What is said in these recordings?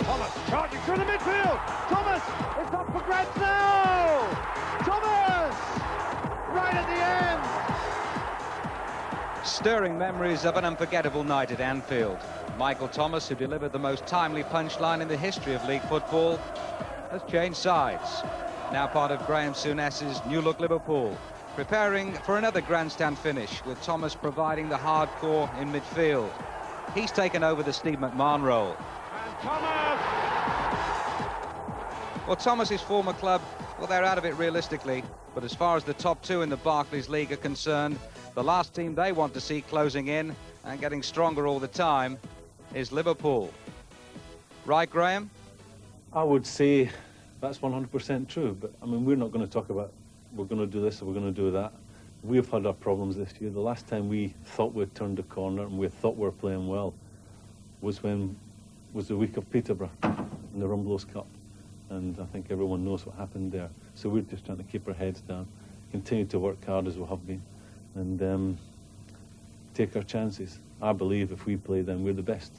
Thomas charging through the midfield. Thomas, it's up for grabs now. Thomas, right at the end. Stirring memories of an unforgettable night at Anfield. Michael Thomas, who delivered the most timely punchline in the history of league football, has changed sides. Now part of Graham Souness's new look Liverpool, preparing for another grandstand finish, with Thomas providing the hardcore in midfield. He's taken over the Steve McMahon role. And Thomas! Well, Thomas's former club, well, they're out of it realistically, but as far as the top two in the Barclays League are concerned, the last team they want to see closing in and getting stronger all the time is Liverpool. Right, Graham? I would say that's 100% true, but I mean, we're not going to talk about we're going to do this or we're going to do that. We've had our problems this year. The last time we thought we'd turned a corner and we thought we were playing well was the week of Peterborough in the Rumbelows Cup, and I think everyone knows what happened there. So we're just trying to keep our heads down, continue to work hard as we have been, and take our chances. I believe if we play, then we're the best.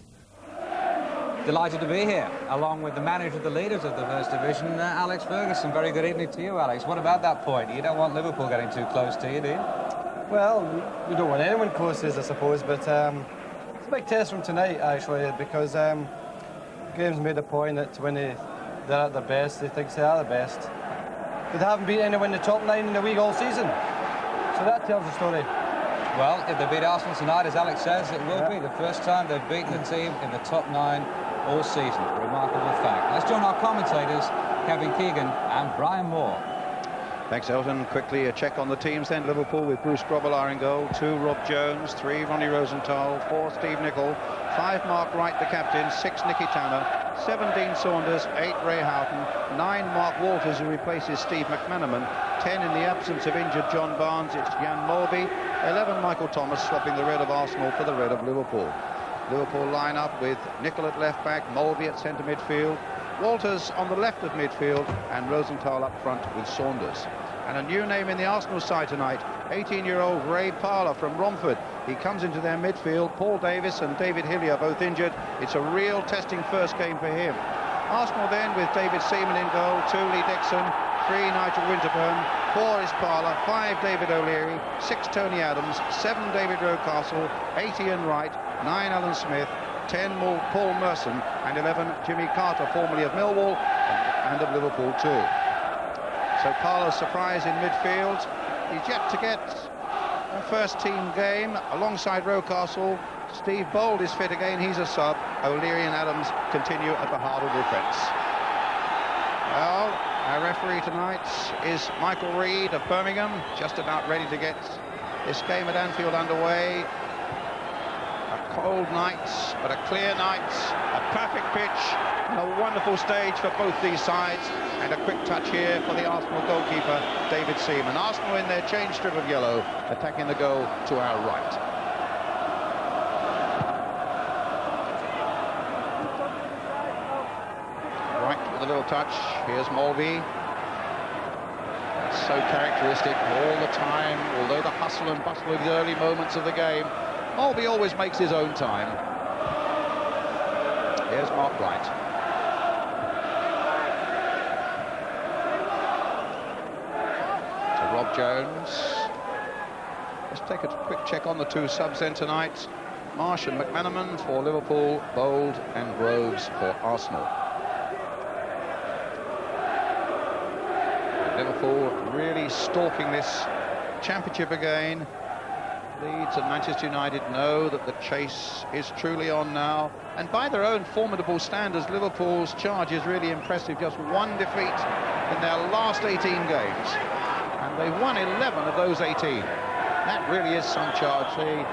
Delighted to be here, along with the manager of the leaders of the First Division, Alex Ferguson. Very good evening to you, Alex. What about that point? You don't want Liverpool getting too close to you, do you? Well, we don't want anyone close to us, I suppose, but it's a big test from tonight, actually, because Graham's made a point that when they're at their best, they think they are the best. But they haven't beat anyone in the top 9 in the league all season, so that tells the story. Well, if they beat Arsenal tonight, as Alex says, it will be the first time they've beaten the team in the top 9 all season. A remarkable fact. Let's join our commentators, Kevin Keegan and Brian Moore. Thanks, Elton. Quickly, a check on the teams then. Liverpool with Bruce Grobbelaar in goal, 2 Rob Jones, 3 Ronnie Rosenthal, 4 Steve Nicol, 5 Mark Wright, the captain, 6 Nicky Tanner, 7 Dean Saunders, 8 Ray Houghton, 9 Mark Walters, who replaces Steve McManaman, 10 in the absence of injured John Barnes, it's Jan Mulvey, 11 Michael Thomas, swapping the red of Arsenal for the red of Liverpool. Liverpool line up with Nicol at left back, Mulvey at centre midfield, Walters on the left of midfield, and Rosenthal up front with Saunders. And a new name in the Arsenal side tonight, 18-year-old Ray Parlour from Romford. He comes into their midfield. Paul Davis and David Hillier both injured. It's a real testing first game for him. Arsenal then with David Seaman in goal, 2 Lee Dixon, 3 Nigel Winterburn, 4 is Parlour, 5 David O'Leary, 6 Tony Adams, 7 David Rocastle, 8 Ian Wright, 9 Alan Smith, 10 Paul Merson, and 11 Jimmy Carter, formerly of Millwall and of Liverpool too. So Parlour's surprise in midfield. He's yet to get a first team game alongside Rocastle. Steve Bold is fit again, he's a sub. O'Leary and Adams continue at the heart of defence. Well, our referee tonight is Michael Reed of Birmingham, just about ready to get this game at Anfield underway. A cold night, but a clear night, a perfect pitch, and a wonderful stage for both these sides. And a quick touch here for the Arsenal goalkeeper, David Seaman. Arsenal in their change strip of yellow, attacking the goal to our right. Right with a little touch, here's Mulvey. That's so characteristic all the time, although the hustle and bustle of the early moments of the game, Mulvey always makes his own time. Here's Mark Wright. To Rob Jones. Let's take a quick check on the 2 subs then tonight. Marsh and McManaman for Liverpool, Bold and Groves for Arsenal. Liverpool really stalking this championship again. Leeds and Manchester United know that the chase is truly on now, and by their own formidable standards, Liverpool's charge is really impressive. Just 1 defeat in their last 18 games, and they've won 11 of those 18. That really is some charge. They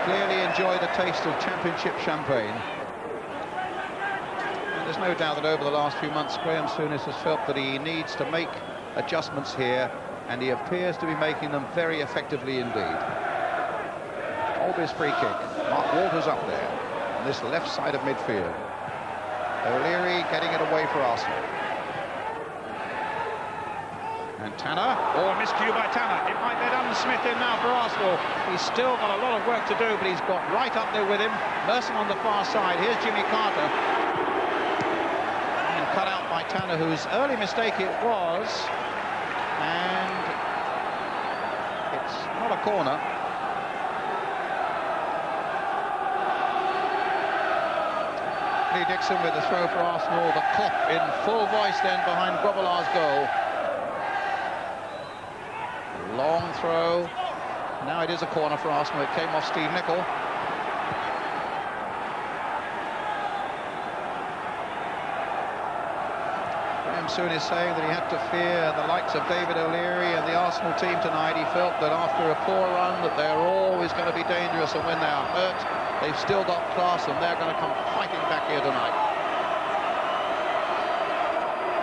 clearly enjoy the taste of championship champagne. And there's no doubt that over the last few months, Graham Souness has felt that he needs to make adjustments here, and he appears to be making them very effectively indeed. Holby's free kick. Mark Walters up there on this left side of midfield. O'Leary getting it away for Arsenal. And Tanner, miscue by Tanner. It might let Alan Smith in now for Arsenal. He's still got a lot of work to do, but he's got right up there with him. Merson on the far side. Here's Jimmy Carter. cut out by Tanner, whose early mistake it was, and it's not a corner. Lee Dixon with the throw for Arsenal, the clap in full voice then behind Grobbelaar's goal. Long throw. Now it is a corner for Arsenal. It came off Steve Nicol. Graham Soon is saying that he had to fear the likes of David O'Leary and the Arsenal team tonight. He felt that after a poor run that they're always going to be dangerous, and when they are hurt, they've still got class, and they're going to come fighting back here tonight.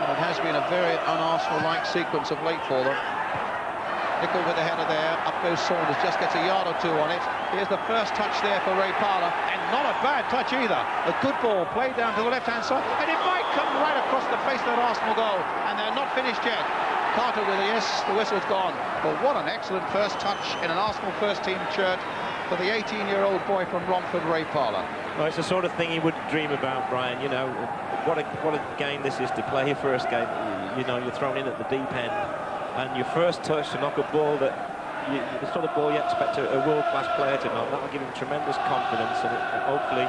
And it has been a very un-Arsenal-like sequence of late for them. Nicol with the header there, up goes Saunders, just gets a yard or two on it. Here's the first touch there for Ray Parlour, and not a bad touch either. A good ball played down to the left-hand side, and it might come right across the face of that Arsenal goal, and they're not finished yet. Carter with a yes, the whistle's gone. But what an excellent first touch in an Arsenal first-team shirt for the 18-year-old boy from Romford, Ray Parlour. Well, it's the sort of thing he would dream about, Brian. You know, what a game this is to play your first game. You know, you're thrown in at the deep end, and your first touch to knock a ball that the sort of ball you expect a world-class player to knock, that'll give him tremendous confidence, and hopefully,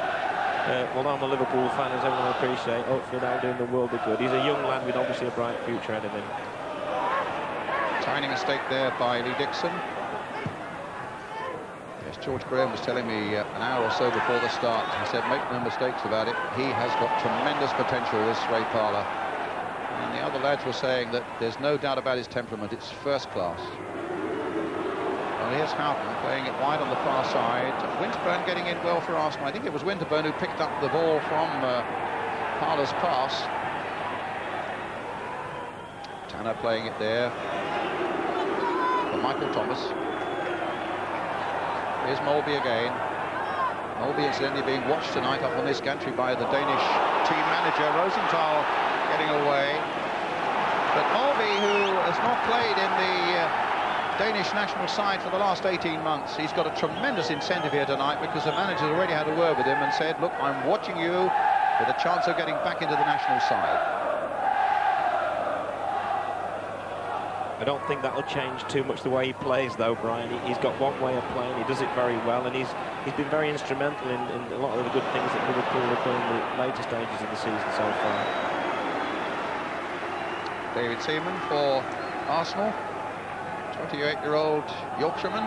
well, I'm a Liverpool fan, as everyone will appreciate, hopefully that'll do him the world of good. He's a young lad with obviously a bright future ahead of him. Tiny mistake there by Lee Dixon. Yes, George Graham was telling me an hour or so before the start, he said, make no mistakes about it, he has got tremendous potential, this Ray Parlour. And the other lads were saying that there's no doubt about his temperament, it's first class. Well, here's Houghton playing it wide on the far side. Winterburn getting in well for Arsenal. I think it was Winterburn who picked up the ball from Parlour's pass. Tanner playing it there for Michael Thomas. Here's Molby again. Molby incidentally being watched tonight up on this gantry by the Danish team manager, Rosenthal, getting away. But Molby, who has not played in the Danish national side for the last 18 months, he's got a tremendous incentive here tonight because the manager's already had a word with him and said, look, I'm watching you with a chance of getting back into the national side. I don't think that'll change too much the way he plays, though, Brian. He's got one way of playing, he does it very well, and he's been very instrumental in a lot of the good things that Liverpool have done in the later stages of the season so far. David Seaman for Arsenal, 28-year-old Yorkshireman.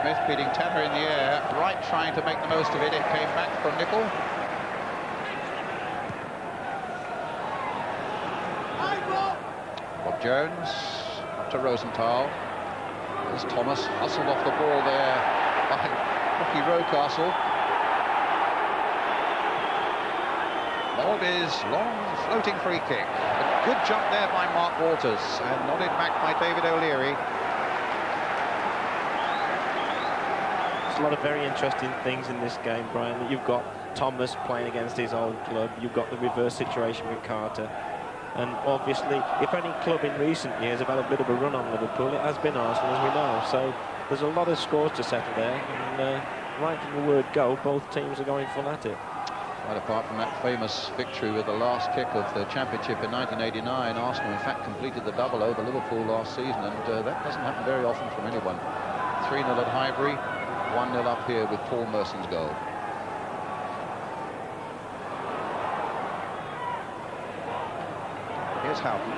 Smith beating Tanner in the air, Wright trying to make the most of it. It came back from Nicol. Bob Jones up to Rosenthal. There's Thomas hustled off the ball there by Rocky Rocastle. Molby's long floating free kick. A good jump there by Mark Walters and nodded back by David O'Leary. There's a lot of very interesting things in this game, Brian. You've got Thomas playing against his old club. You've got the reverse situation with Carter. And obviously, if any club in recent years have had a bit of a run on Liverpool, it has been Arsenal, as we know. So there's a lot of scores to settle there. And right from the word go, both teams are going full at it. Right apart from that famous victory with the last kick of the championship in 1989, Arsenal in fact completed the double over Liverpool last season, and that doesn't happen very often from anyone. 3-0 at Highbury, 1-0 up here with Paul Merson's goal. Here's Houghton.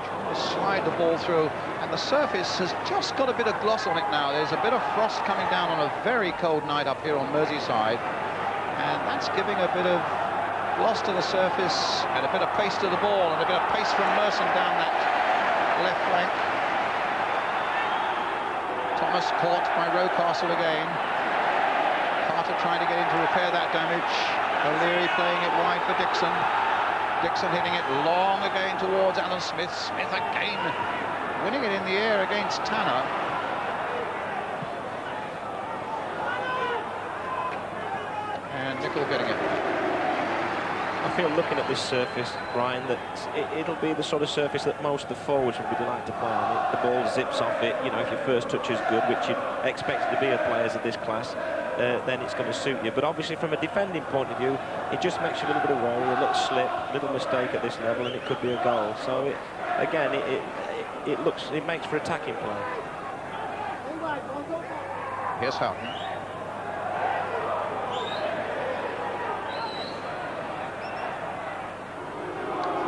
Trying to slide the ball through, and the surface has just got a bit of gloss on it now. There's a bit of frost coming down on a very cold night up here on Merseyside, and that's giving a bit of gloss to the surface and a bit of pace to the ball, and a bit of pace from Merson down that left flank. Thomas caught by Rocastle again. Carter trying to get in to repair that damage. O'Leary playing it wide for Dixon. Dixon hitting it long again towards Alan Smith. Smith again winning it in the air against Tanner. And Nicol getting it. I feel looking at this surface, Brian, that it'll be the sort of surface that most of the forwards would like to play on. The ball zips off it. You know, if your first touch is good, which you'd expect it to be of players of this class, then it's going to suit you. But obviously, from a defending point of view, it just makes you a little bit of worry, a little slip, a little mistake at this level, and it could be a goal. So, it makes for attacking play. Here's Houghton.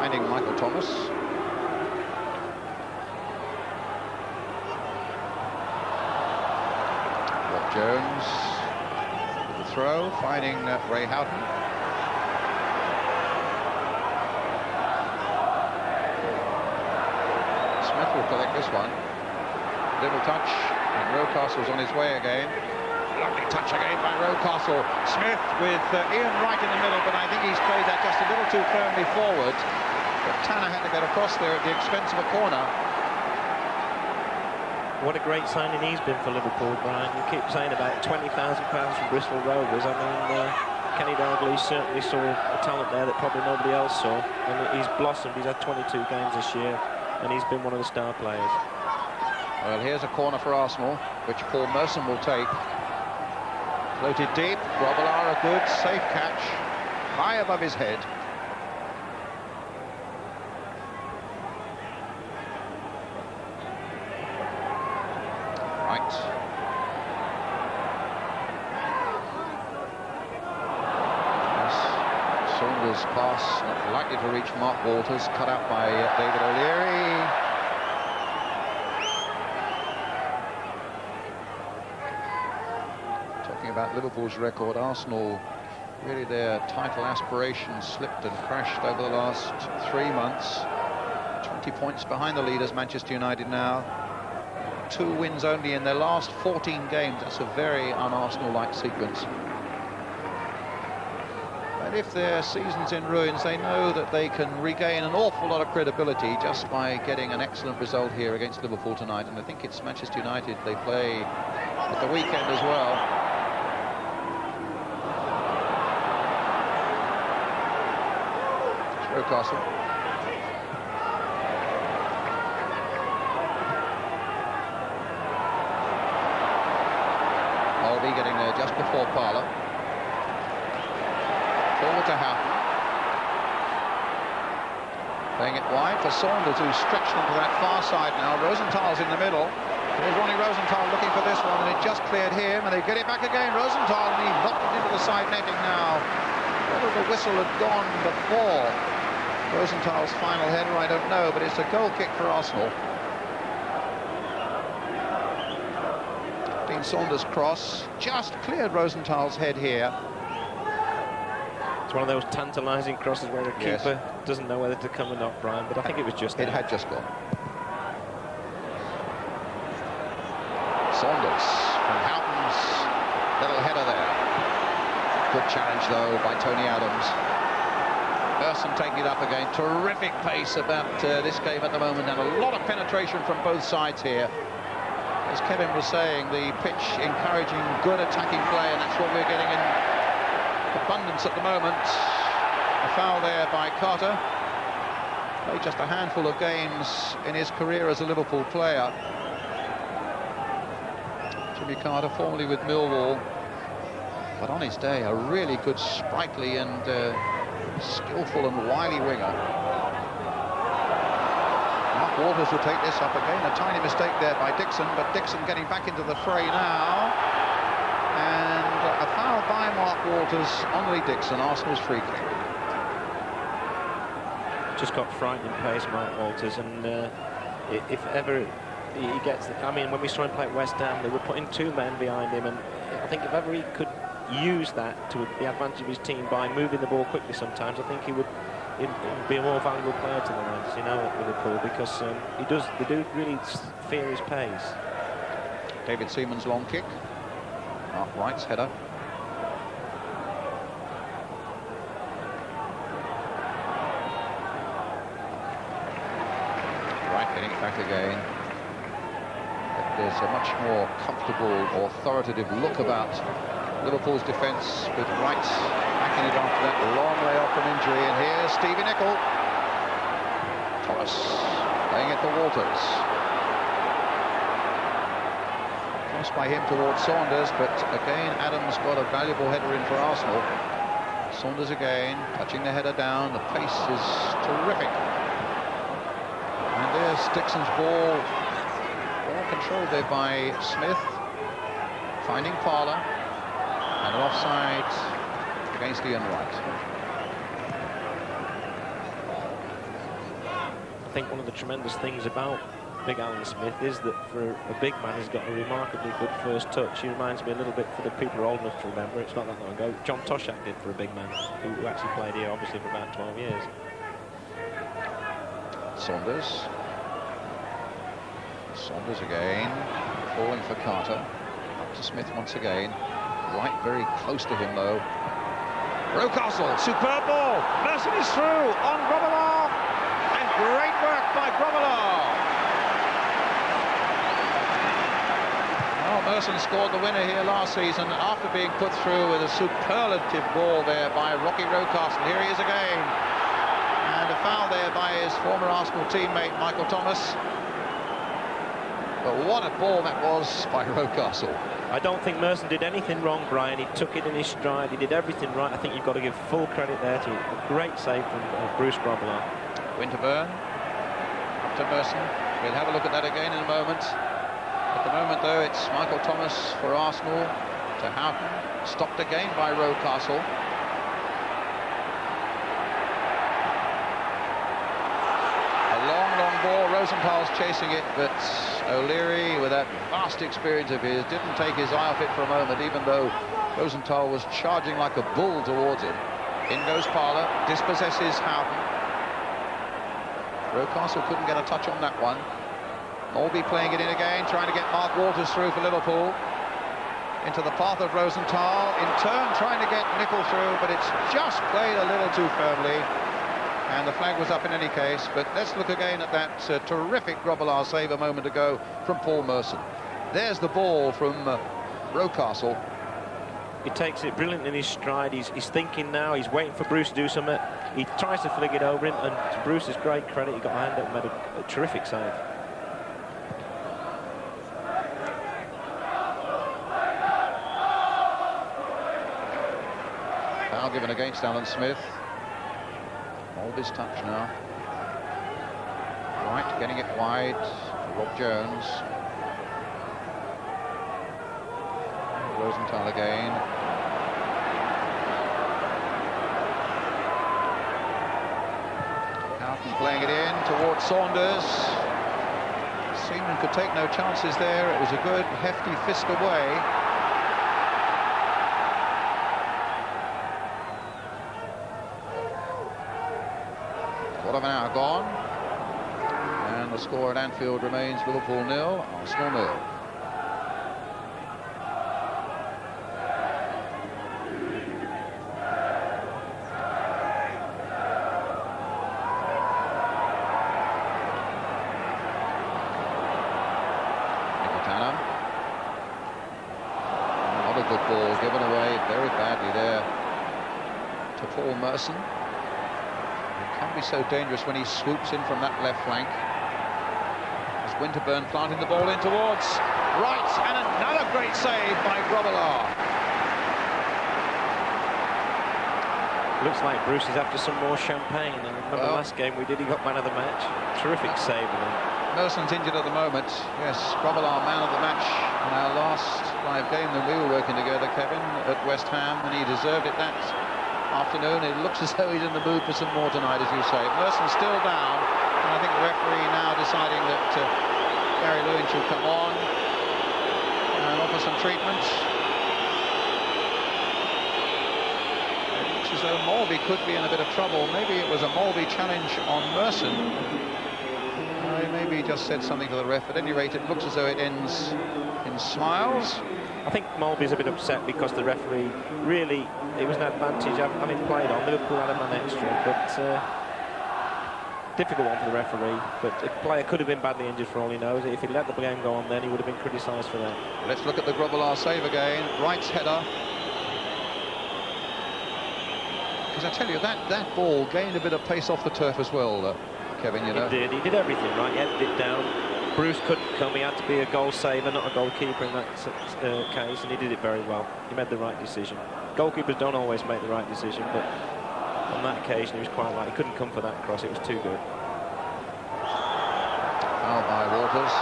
Finding Michael Thomas. Rob Jones with the throw, finding Ray Houghton. Smith will collect this one. Little touch, and Rocastle's on his way again. Lovely touch again by Rocastle. Smith with Ian right in the middle, but I think he's played that just a little too firmly forward. But Tanner had to get across there at the expense of a corner. What a great signing he's been for Liverpool, Brian. You keep saying about £20,000 from Bristol Rovers. I mean, Kenny Dalglish certainly saw a talent there that probably nobody else saw. And he's blossomed. He's had 22 games this year, and he's been one of the star players. Well, here's a corner for Arsenal, which Paul Merson will take. Floated deep. Grobbelaar a good, safe catch. High above his head. Right. Yes. Saunders' pass not likely to reach Mark Walters, cut out by David O'Leary. Talking about Liverpool's record, Arsenal, really their title aspirations slipped and crashed over the last 3 months. 20 points behind the leaders, Manchester United now. 2 wins only in their last 14 games. That's a very un-Arsenal-like sequence. But if their season's in ruins, they know that they can regain an awful lot of credibility just by getting an excellent result here against Liverpool tonight. And I think it's Manchester United they play at the weekend as well. Rocastle. Getting there just before Parlour. Forward to Houghton. Playing it wide for Saunders, who's stretched onto that far side now. Rosenthal's in the middle. There's Ronnie Rosenthal looking for this one, and it just cleared him, and they get it back again. Rosenthal, and he knocked it into the side netting now. Whether the whistle had gone before Rosenthal's final header, I don't know, but it's a goal kick for Arsenal. Saunders' cross just cleared Rosenthal's head here. It's one of those tantalising crosses where the keeper doesn't know whether to come or not, Brian, but I think it was just there. It had just gone. Saunders from Houghton's little header there. Good challenge though by Tony Adams. Merson taking it up again. Terrific pace about this game at the moment, and a lot of penetration from both sides here. As Kevin was saying, the pitch encouraging good attacking play, and that's what we're getting in abundance at the moment. A foul there by Carter. Played just a handful of games in his career as a Liverpool player. Jimmy Carter, formerly with Millwall, but on his day, a really good, sprightly and skillful and wily winger. Walters will take this up again. A tiny mistake there by Dixon, but Dixon getting back into the fray now. And a foul by Mark Walters on Lee Dixon, Arsenal's free kick. Just got frightening pace, Mark Walters, and if ever he gets... I mean, when we saw him play at West Ham, they were putting 2 men behind him, and I think if ever he could use that to the advantage of his team by moving the ball quickly sometimes, I think he would be a more valuable player to the Reds, you know, at Liverpool, because they do really fear his pace. David Seaman's long kick. Mark Wright's header. Wright getting it back again. But there's a much more comfortable, authoritative look about Liverpool's defence with Wright backing it after that long way off from injury. And here's Stevie Nicol. Thomas playing it for Walters. Cross by him towards Saunders, but again Adams got a valuable header in for Arsenal. Saunders again, touching the header down. The pace is terrific. And there's Dixon's ball. Ball controlled there by Smith. Finding Parler. And an offside against Ian Wright. I think one of the tremendous things about Big Alan Smith is that for a big man, he's got a remarkably good first touch. He reminds me a little bit, for the people who are old enough to remember, it's not that long ago, John Toshak did for a big man, who actually played here obviously for about 12 years. Saunders. Saunders again, falling for Carter. Up to Smith once again. Right very close to him though. Rocastle, superb ball. Merson is through on Grobbelaar. And great work by Grobbelaar. Merson scored the winner here last season after being put through with a superlative ball there by Rocky Rocastle. Here he is again. And a foul there by his former Arsenal teammate, Michael Thomas. But what a ball that was by Rocastle. I don't think Merson did anything wrong, Brian. He took it in his stride. He did everything right. I think you've got to give full credit there to a great save from Bruce Grobbelaar. Winterburn. Up to Merson. We'll have a look at that again in a moment. At the moment, though, it's Michael Thomas for Arsenal to Houghton. Stopped again by Rocastle. A long ball. Rosenthal's chasing it, but O'Leary, with that vast experience of his, didn't take his eye off it for a moment, even though Rosenthal was charging like a bull towards him. In goes Parler, dispossesses Houghton. Rocastle couldn't get a touch on that one. Mulby playing it in again, trying to get Mark Walters through for Liverpool. Into the path of Rosenthal, in turn trying to get Nicol through, but it's just played a little too firmly. And the flag was up in any case, but let's look again at that terrific Grobbelaar save a moment ago from Paul Merson. There's the ball from Rocastle. He takes it brilliantly in his stride. He's thinking now, he's waiting for Bruce to do something. He tries to flick it over him, and to Bruce's great credit, he got a hand up and made a terrific save. Foul given against Alan Smith. Mulby's touch now. Right, getting it wide. Rob Jones. Rosenthal again. Houghton playing it in towards Saunders. Seaman could take no chances there. It was a good hefty fist away. Quarter of an hour gone, and the score at Anfield remains Liverpool 0, Arsenal 0. Nikitana. Another good ball given away very badly there to Paul Merson. Can be so dangerous when he swoops in from that left flank. As Winterburn planting the ball in towards Wright, and another great save by Grobbelaar. Looks like Bruce is after some more champagne. And remember last game he got man of the match. Terrific save. Merson's injured at the moment. Yes, Grobbelaar man of the match in our last live game when we were working together, Kevin, at West Ham, and he deserved it that afternoon. It looks as though he's in the mood for some more tonight, as you say. Merson's still down, and I think the referee now deciding that Gary Lewin should come on and offer some treatment. It looks as though Mulby could be in a bit of trouble. Maybe it was a Mulby challenge on Merson. Maybe he just said something to the ref. At any rate, it looks as though it ends in smiles. I think Mulby's a bit upset because the referee really, it was an advantage having played on. Liverpool had a man extra, but difficult one for the referee. But the player could have been badly injured for all he knows. If he'd let the game go on then, he would have been criticised for that. Let's look at the Grobbelaar save again. Wright's header. Because I tell you, that ball gained a bit of pace off the turf as well, Kevin, you know. He did everything right. He headed it down. Bruce couldn't come. He had to be a goal saver, not a goalkeeper in that case, and he did it very well. He made the right decision. Goalkeepers don't always make the right decision, but on that occasion he was quite right. He couldn't come for that cross. It was too good. Foul by Walters.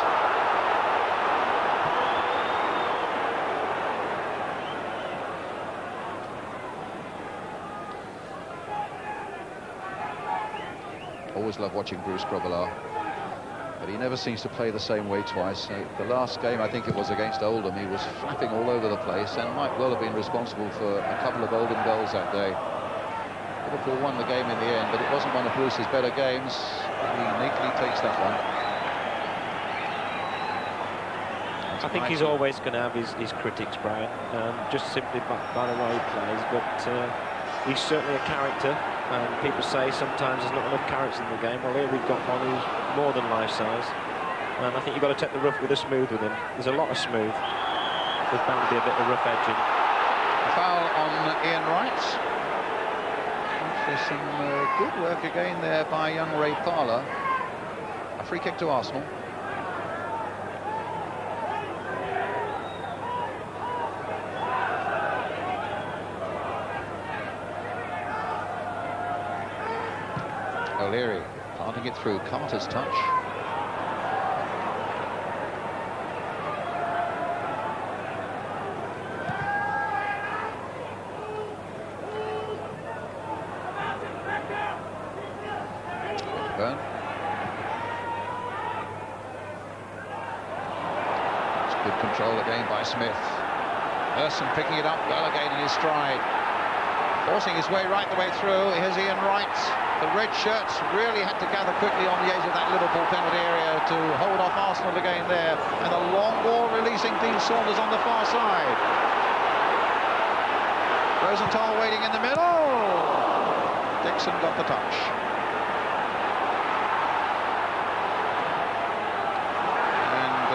Always love watching Bruce Grobbelaar, but he never seems to play the same way twice. The last game, I think it was against Oldham, he was flapping all over the place and might well have been responsible for a couple of Oldham goals that day. Liverpool won the game in the end, but it wasn't one of Bruce's better games. He neatly takes that one. I think he's always going to have his critics, Brian, just simply by the way he plays, but he's certainly a character. And people say sometimes there's not enough characters in the game. Well, here we've got one who's more than life-size. And I think you've got to take the rough with the smooth with him. There's a lot of smooth. There's bound to be a bit of rough edging. A foul on Ian Wright. There's some good work again there by young Ray Parlour. A free kick to Arsenal. O'Leary planting it through. Carter's touch. Burn. It's good control again by Smith. Urson picking it up well again in his stride. Forcing his way right the way through. Here's Ian Wright. The red shirts really had to gather quickly on the edge of that Liverpool penalty area to hold off Arsenal again there. And a long ball releasing Dean Saunders on the far side. Rosenthal waiting in the middle. Dixon got the touch. And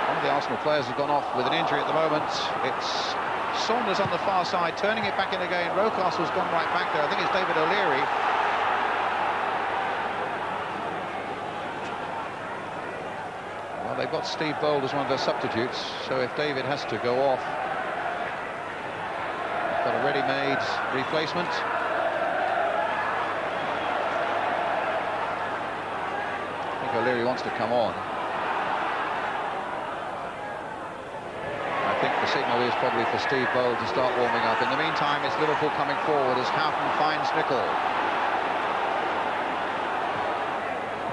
one of the Arsenal players has gone off with an injury at the moment. It's Saunders on the far side, turning it back in again. Rocastle's gone right back there. I think it's David O'Leary. Well, they've got Steve Bold as one of their substitutes, so if David has to go off, they've got a ready-made replacement. I think O'Leary wants to come on. I think the signal is probably for Steve Bold to start warming up. In the meantime, it's Liverpool coming forward as Houghton finds Nicol.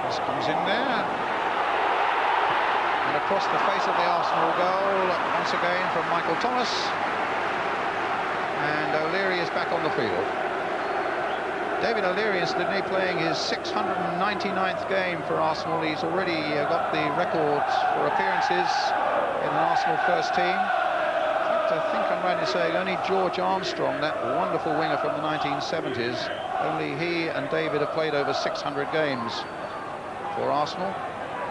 This comes in there. And across the face of the Arsenal goal, once again from Michael Thomas. And O'Leary is back on the field. David O'Leary is today playing his 699th game for Arsenal. He's already got the record for appearances in an Arsenal first team. In fact, I think I'm right in saying only George Armstrong, that wonderful winger from the 1970s, only he and David have played over 600 games for Arsenal.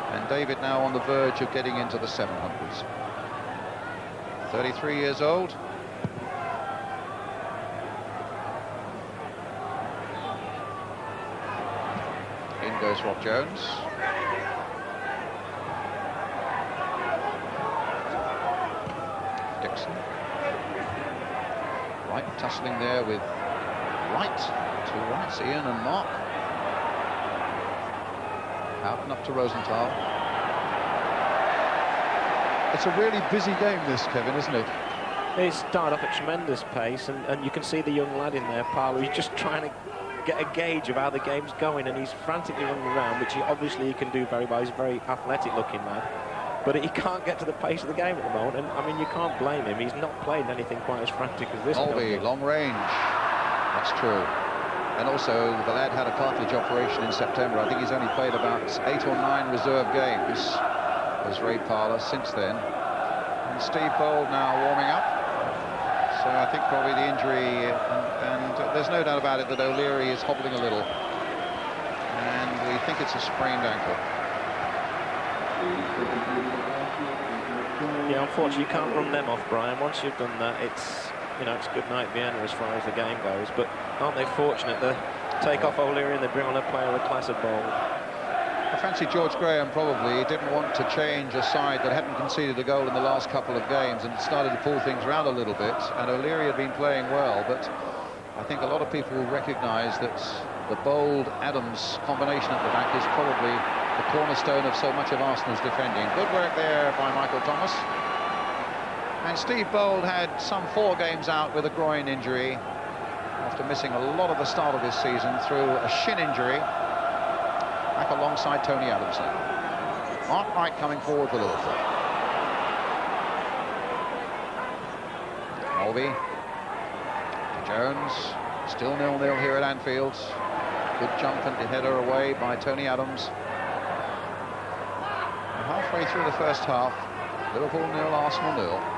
And David now on the verge of getting into the 700s. 33 years old. In goes Rob Jones. Dixon. Wright tussling there with Wright. Two rights, Ian and Mark. Houghton up to Rosenthal. It's a really busy game, this, Kevin, isn't it? It started off at tremendous pace, and you can see the young lad in there, Parlour. He's just trying to get a gauge of how the game's going, and he's frantically running around, which he can do very well. He's a very athletic-looking lad, but he can't get to the pace of the game at the moment. And I mean, you can't blame him. He's not played anything quite as frantic as this. Olby, long range. That's true. And also, the lad had a cartilage operation in September. I think he's only played about 8 or 9 reserve games as Ray Parlour since then. And Steve Bold now warming up. So I think probably the injury, and there's no doubt about it that O'Leary is hobbling a little. And we think it's a sprained ankle. Yeah, unfortunately, you can't run them off, Brian. Once you've done that, it's you know, it's good night Vienna as far as the game goes. But aren't they fortunate to take off O'Leary and they bring on a player with class of Bold? I fancy George Graham probably didn't want to change a side that hadn't conceded a goal in the last couple of games and started to pull things around a little bit. And O'Leary had been playing well, but I think a lot of people recognise that the Bold-Adams combination at the back is probably the cornerstone of so much of Arsenal's defending. Good work there by Michael Thomas. And Steve Bold had some 4 games out with a groin injury after missing a lot of the start of this season through a shin injury. Back alongside Tony Adams now. Mark Wright coming forward for Liverpool. Mulvey. Jones. Still 0-0 here at Anfield. Good jump and header away by Tony Adams. And halfway through the first half, Liverpool 0, Arsenal 0.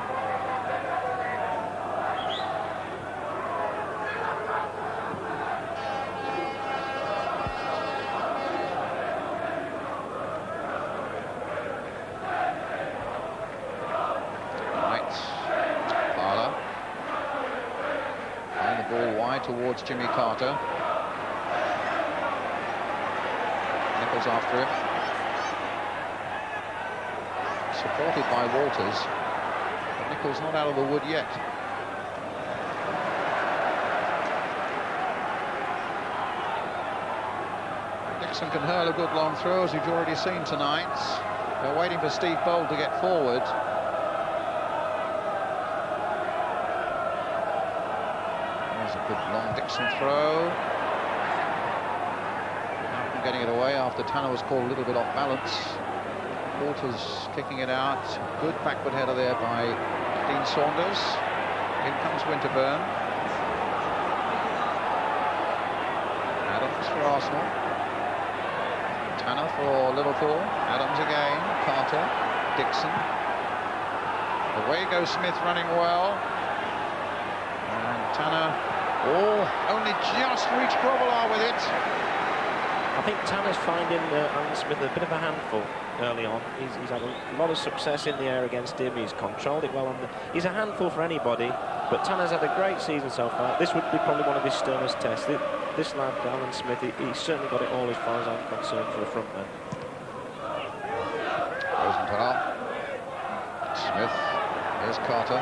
Towards Jimmy Carter. Nichols after him. Supported by Walters. But Nichols not out of the wood yet. Dixon can hurl a good long throw, as you've already seen tonight. They're waiting for Steve Bold to get forward. Good long Dixon throw. Malcolm getting it away after Tanner was called a little bit off balance. Walters kicking it out. Good backward header there by Dean Saunders. In comes Winterburn. Adams for Arsenal. Tanner for Liverpool. Adams again. Carter. Dixon. Away goes Smith running well. And Tanner. Oh, only just reached Grobbelaar with it. I think Tanner's finding Alan Smith a bit of a handful early on. He's had a lot of success in the air against him. He's controlled it well. He's a handful for anybody, but Tanner's had a great season so far. This would be probably one of his sternest tests. This lad, Alan Smith, he's certainly got it all as far as I'm concerned for a front man. Rosenthal. Smith. Here's Carter.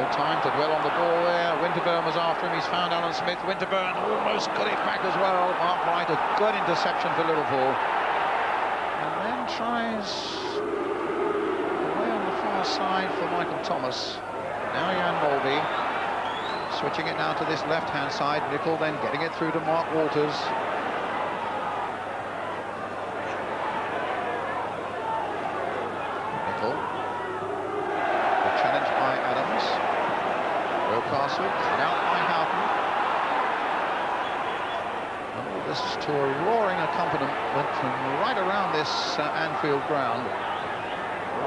Time to dwell on the ball there. Winterburn was after him. He's found Alan Smith. Winterburn almost got it back as well. Mark Wright, a good interception for Liverpool. And then tries away on the far side for Michael Thomas. Now Jan Mulvey. Switching it now to this left-hand side. Nicol then getting it through to Mark Walters. Nicol. The challenge by Adams. Castle, and out by Houghton. And all this to a roaring accompaniment from right around this Anfield ground.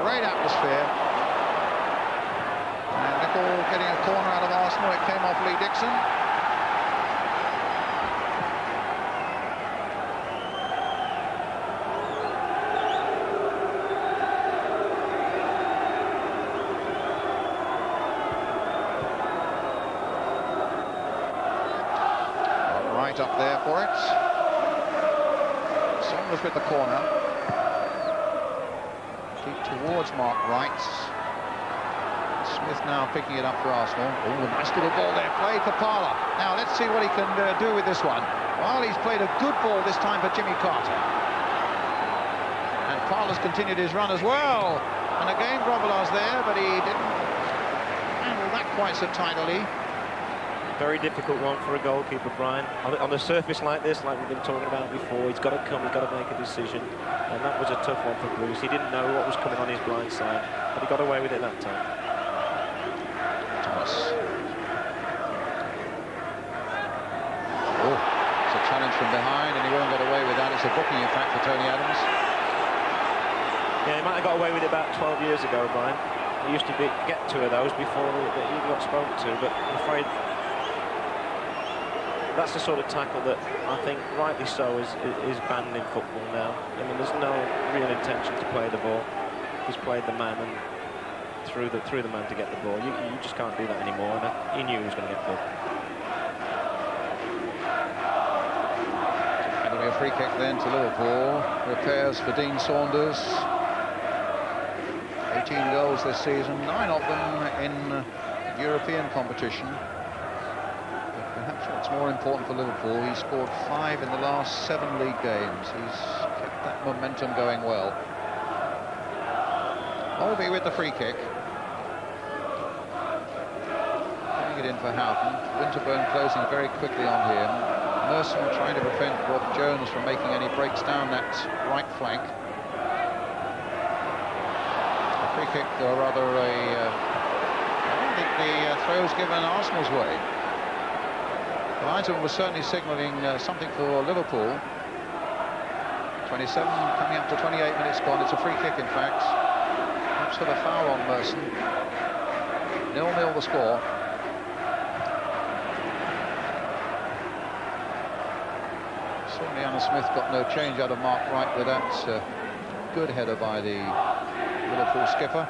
Great atmosphere. And Nicol getting a corner out of Arsenal. It came off Lee Dixon. Up there for it. Saunders with the corner. Deep towards Mark Wright. Smith now picking it up for Arsenal. Oh, nice little ball there. Played for Parler. Now let's see what he can do with this one. Well, he's played a good ball this time for Jimmy Carter. And Parler's continued his run as well. And again, Grobbelaar's there, but he didn't handle that quite so tidily. Very difficult one for a goalkeeper, Brian. On a surface like this, like we've been talking about before, he's got to come, he's got to make a decision. And that was a tough one for Bruce. He didn't know what was coming on his blind side, but he got away with it that time. Thomas. Oh, it's a challenge from behind, and he won't get away with that. It's a booking, in fact, for Tony Adams. Yeah, he might have got away with it about 12 years ago, Brian. He used to get 2 of those before he got spoken to, but I'm afraid that's the sort of tackle that I think, rightly so, is banned in football now. I mean, there's no real intention to play the ball. He's played the man and through the man to get the ball. You just can't do that anymore, and he knew he was going to get booked. Going to be a free kick then to Liverpool. Repairs for Dean Saunders. 18 goals this season, 9 of them in European competition. But perhaps what's more important for Liverpool, he scored 5 in the last 7 league games. He's kept that momentum going well. Holby with the free kick. Putting it in for Houghton. Winterburn closing very quickly on him. Merson trying to prevent Rob Jones from making any breaks down that right flank. A free kick, or rather I don't think the throw's given Arsenal's way. Linesman was certainly signalling something for Liverpool. 27 coming up to 28 minutes gone. It's a free kick, in fact. Perhaps for the foul on Merson. 0-0 the score. Certainly Alan Smith got no change out of Mark Wright with that good header by the Liverpool skipper.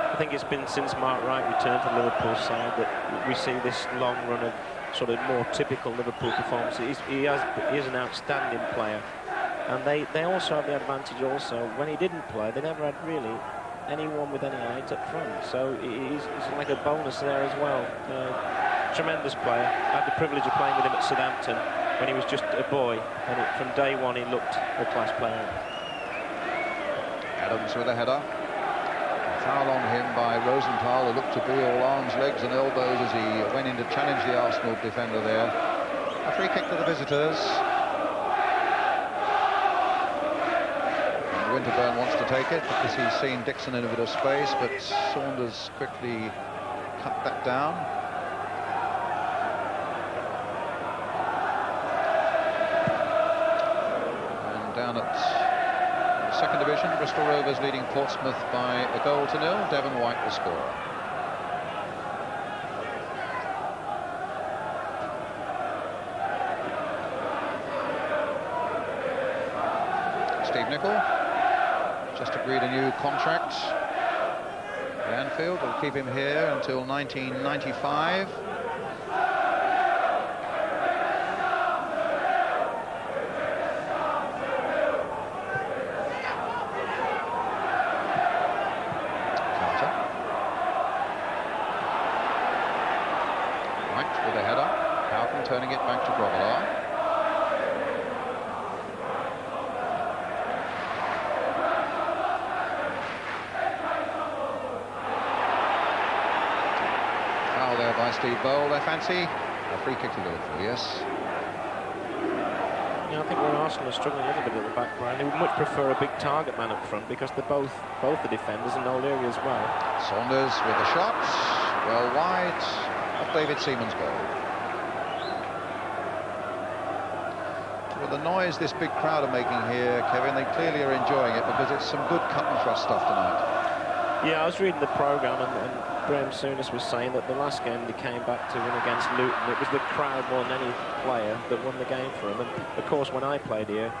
I think it's been since Mark Wright returned to Liverpool's side that we see this long run of sort of more typical Liverpool performances. He is an outstanding player, and they also have the advantage also. When he didn't play, they never had really anyone with any height up front, so he's like a bonus there as well. Tremendous player. I had the privilege of playing with him at Southampton when he was just a boy, and from day one he looked a class player. Adams with a header. Foul on him by Rosenthal, who looked to be all arms, legs and elbows as he went in to challenge the Arsenal defender there. A free kick to the visitors. And Winterburn wants to take it because he's seen Dixon in a bit of space, but Saunders quickly cut that down. And down at second division, Bristol Rovers leading Portsmouth by 1-0. Devon White the scorer. Steve Nicol just agreed a new contract at Anfield. Will keep him here until 1995. With a header, Houghton turning it back to Grobbelaar. Foul there by Steve Bowl, I fancy. A free kick to Liverpool, yes. Yeah, I think where Arsenal are struggling a little bit at the back, Brian, they would much prefer a big target man up front because they're both the defenders in O'Leary as well. Saunders with the shot, well wide. David Seaman's goal. With the noise this big crowd are making here, Kevin, they clearly are enjoying it because it's some good cut and thrust stuff tonight. Yeah, I was reading the programme and Graham Souness was saying that the last game they came back to win against Luton, it was the crowd more than any player that won the game for them. And of course, when I played here,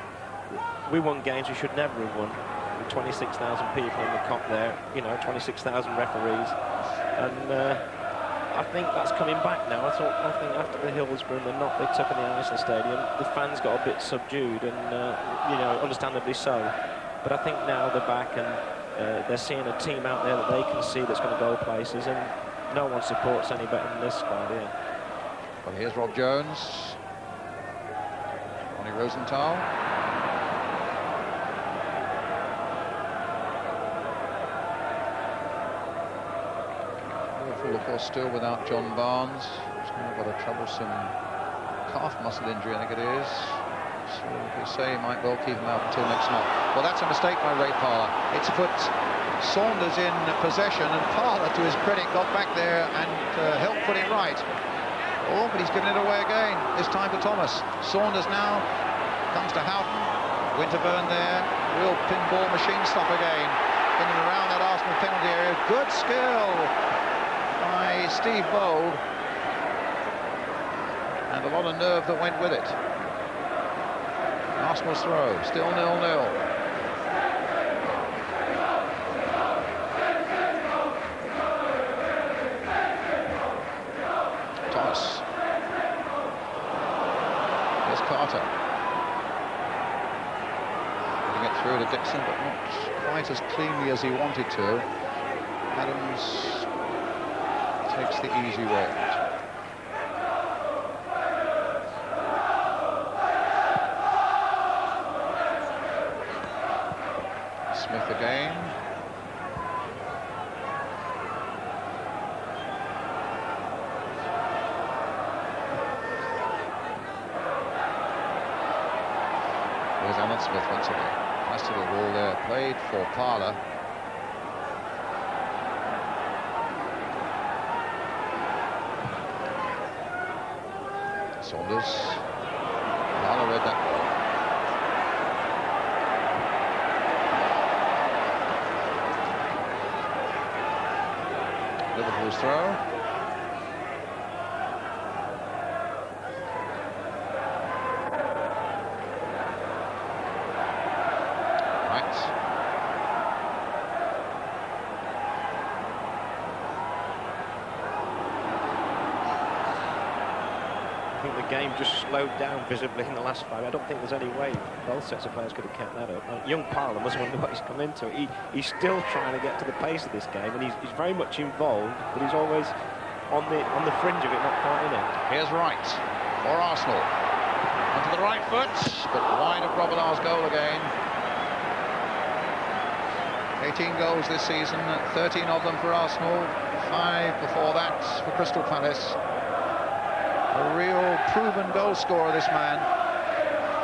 we won games we should never have won. With 26,000 people in the Kop there, you know, 26,000 referees. And I think that's coming back now. I think after the Hillsborough and the knock they took in the Iceland Stadium, the fans got a bit subdued, and you know, understandably so. But I think now they're back and they're seeing a team out there that they can see that's going to go places, and no one supports any better than this squad here. Well, here's Rob Jones, Ronnie Rosenthal. Of course, still without John Barnes. He's now got a troublesome calf muscle injury, I think it is. So we say he might well keep him out until next month. Well, that's a mistake by Ray Parlour. It's put Saunders in possession, and Parlour, to his credit, got back there and helped put it right. Oh, but he's given it away again. This time for Thomas. Saunders now comes to Houghton. Winterburn there. Real pinball machine stuff again. in and around that Arsenal penalty area. Good skill by Steve Bold. And a lot of nerve that went with it. Arsenal's throw, still 0-0. Thomas. Here's Carter. Getting it through to Dixon, but not quite as cleanly as he wanted to. Adams takes the easy way out. Smith again. Here's Alan Smith once again. Nice little ball there, played for Parler. Saunders. Parler read that ball. Liverpool's throw. I think the game just slowed down visibly in the last 5. I don't think there's any way both sets of players could have kept that up. Young Parler must wonder what he's come into. He's still trying to get to the pace of this game, and he's very much involved, but he's always on the fringe of it, not quite in it. Here's Wright for Arsenal. Onto the right foot, but wide of Robilard's goal again. 18 goals this season, 13 of them for Arsenal, 5 before that for Crystal Palace. A real proven goal scorer, this man.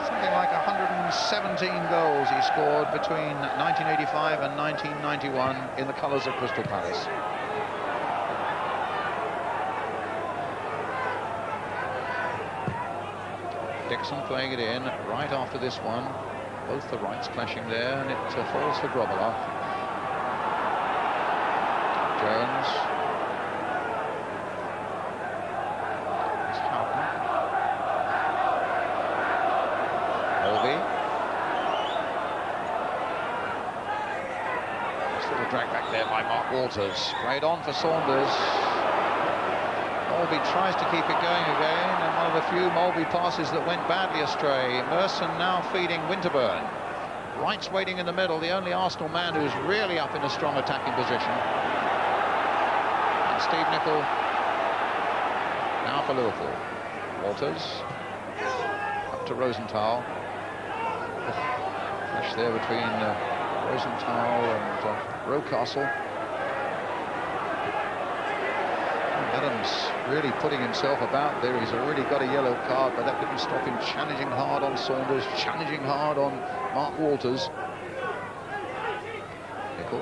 Something like 117 goals he scored between 1985 and 1991 in the colours of Crystal Palace. Dixon playing it in right after this one. Both the rights clashing there, and it falls for Grobbelaar. Jones. Dragged back there by Mark Walters. Played on for Saunders. Mulby tries to keep it going again, and one of the few Mulby passes that went badly astray. Merson now feeding Winterburn. Wright's waiting in the middle, the only Arsenal man who's really up in a strong attacking position. And Steve Nicol now for Liverpool. Walters up to Rosenthal. Flash there between Rosenthal and Rocastle. Adams really putting himself about there. He's already got a yellow card, but that didn't stop him challenging hard on Saunders, challenging hard on Mark Walters. Nicol.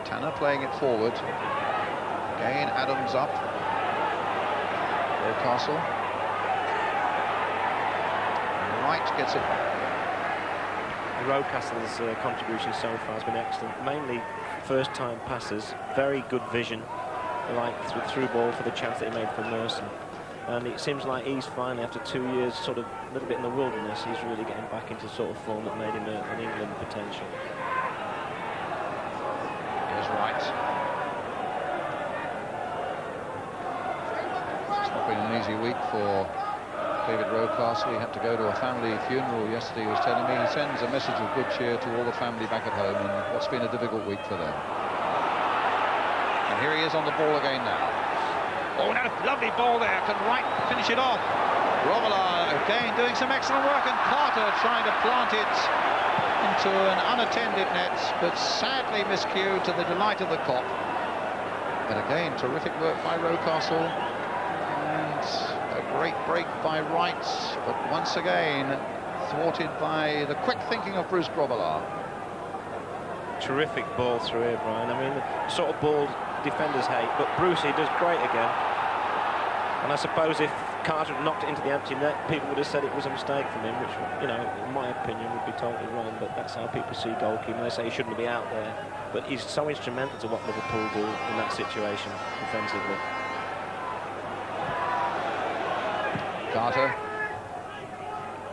Tanner playing it forward. Again, Adams up. Rocastle. Wright gets it. Rocastle's contribution so far has been excellent. Mainly first-time passes, very good vision, like through ball for the chance that he made for Merson. And it seems like he's finally, after 2 years, sort of a little bit in the wilderness, he's really getting back into sort of form that made him an England potential. Here's Wright. It's not been an easy week for David Rocastle. He had to go to a family funeral yesterday, he was telling me. He sends a message of good cheer to all the family back at home in what's been a difficult week for them. And here he is on the ball again now. Oh, no, lovely ball there. Can Wright finish it off? Grobbelaar again doing some excellent work, and Carter trying to plant it into an unattended net, but sadly miscued to the delight of the Kop. But again, terrific work by Rocastle. A great break by Wright, but once again thwarted by the quick thinking of Bruce Grobbelaar. Terrific ball through here, Brian. I mean, the sort of ball defenders hate, but Bruce, he does great again. And I suppose if Carter had knocked it into the empty net, people would have said it was a mistake from him, which, you know, in my opinion would be totally wrong, but that's how people see goalkeeping. They say he shouldn't be out there, but he's so instrumental to what Liverpool do in that situation defensively. Carter.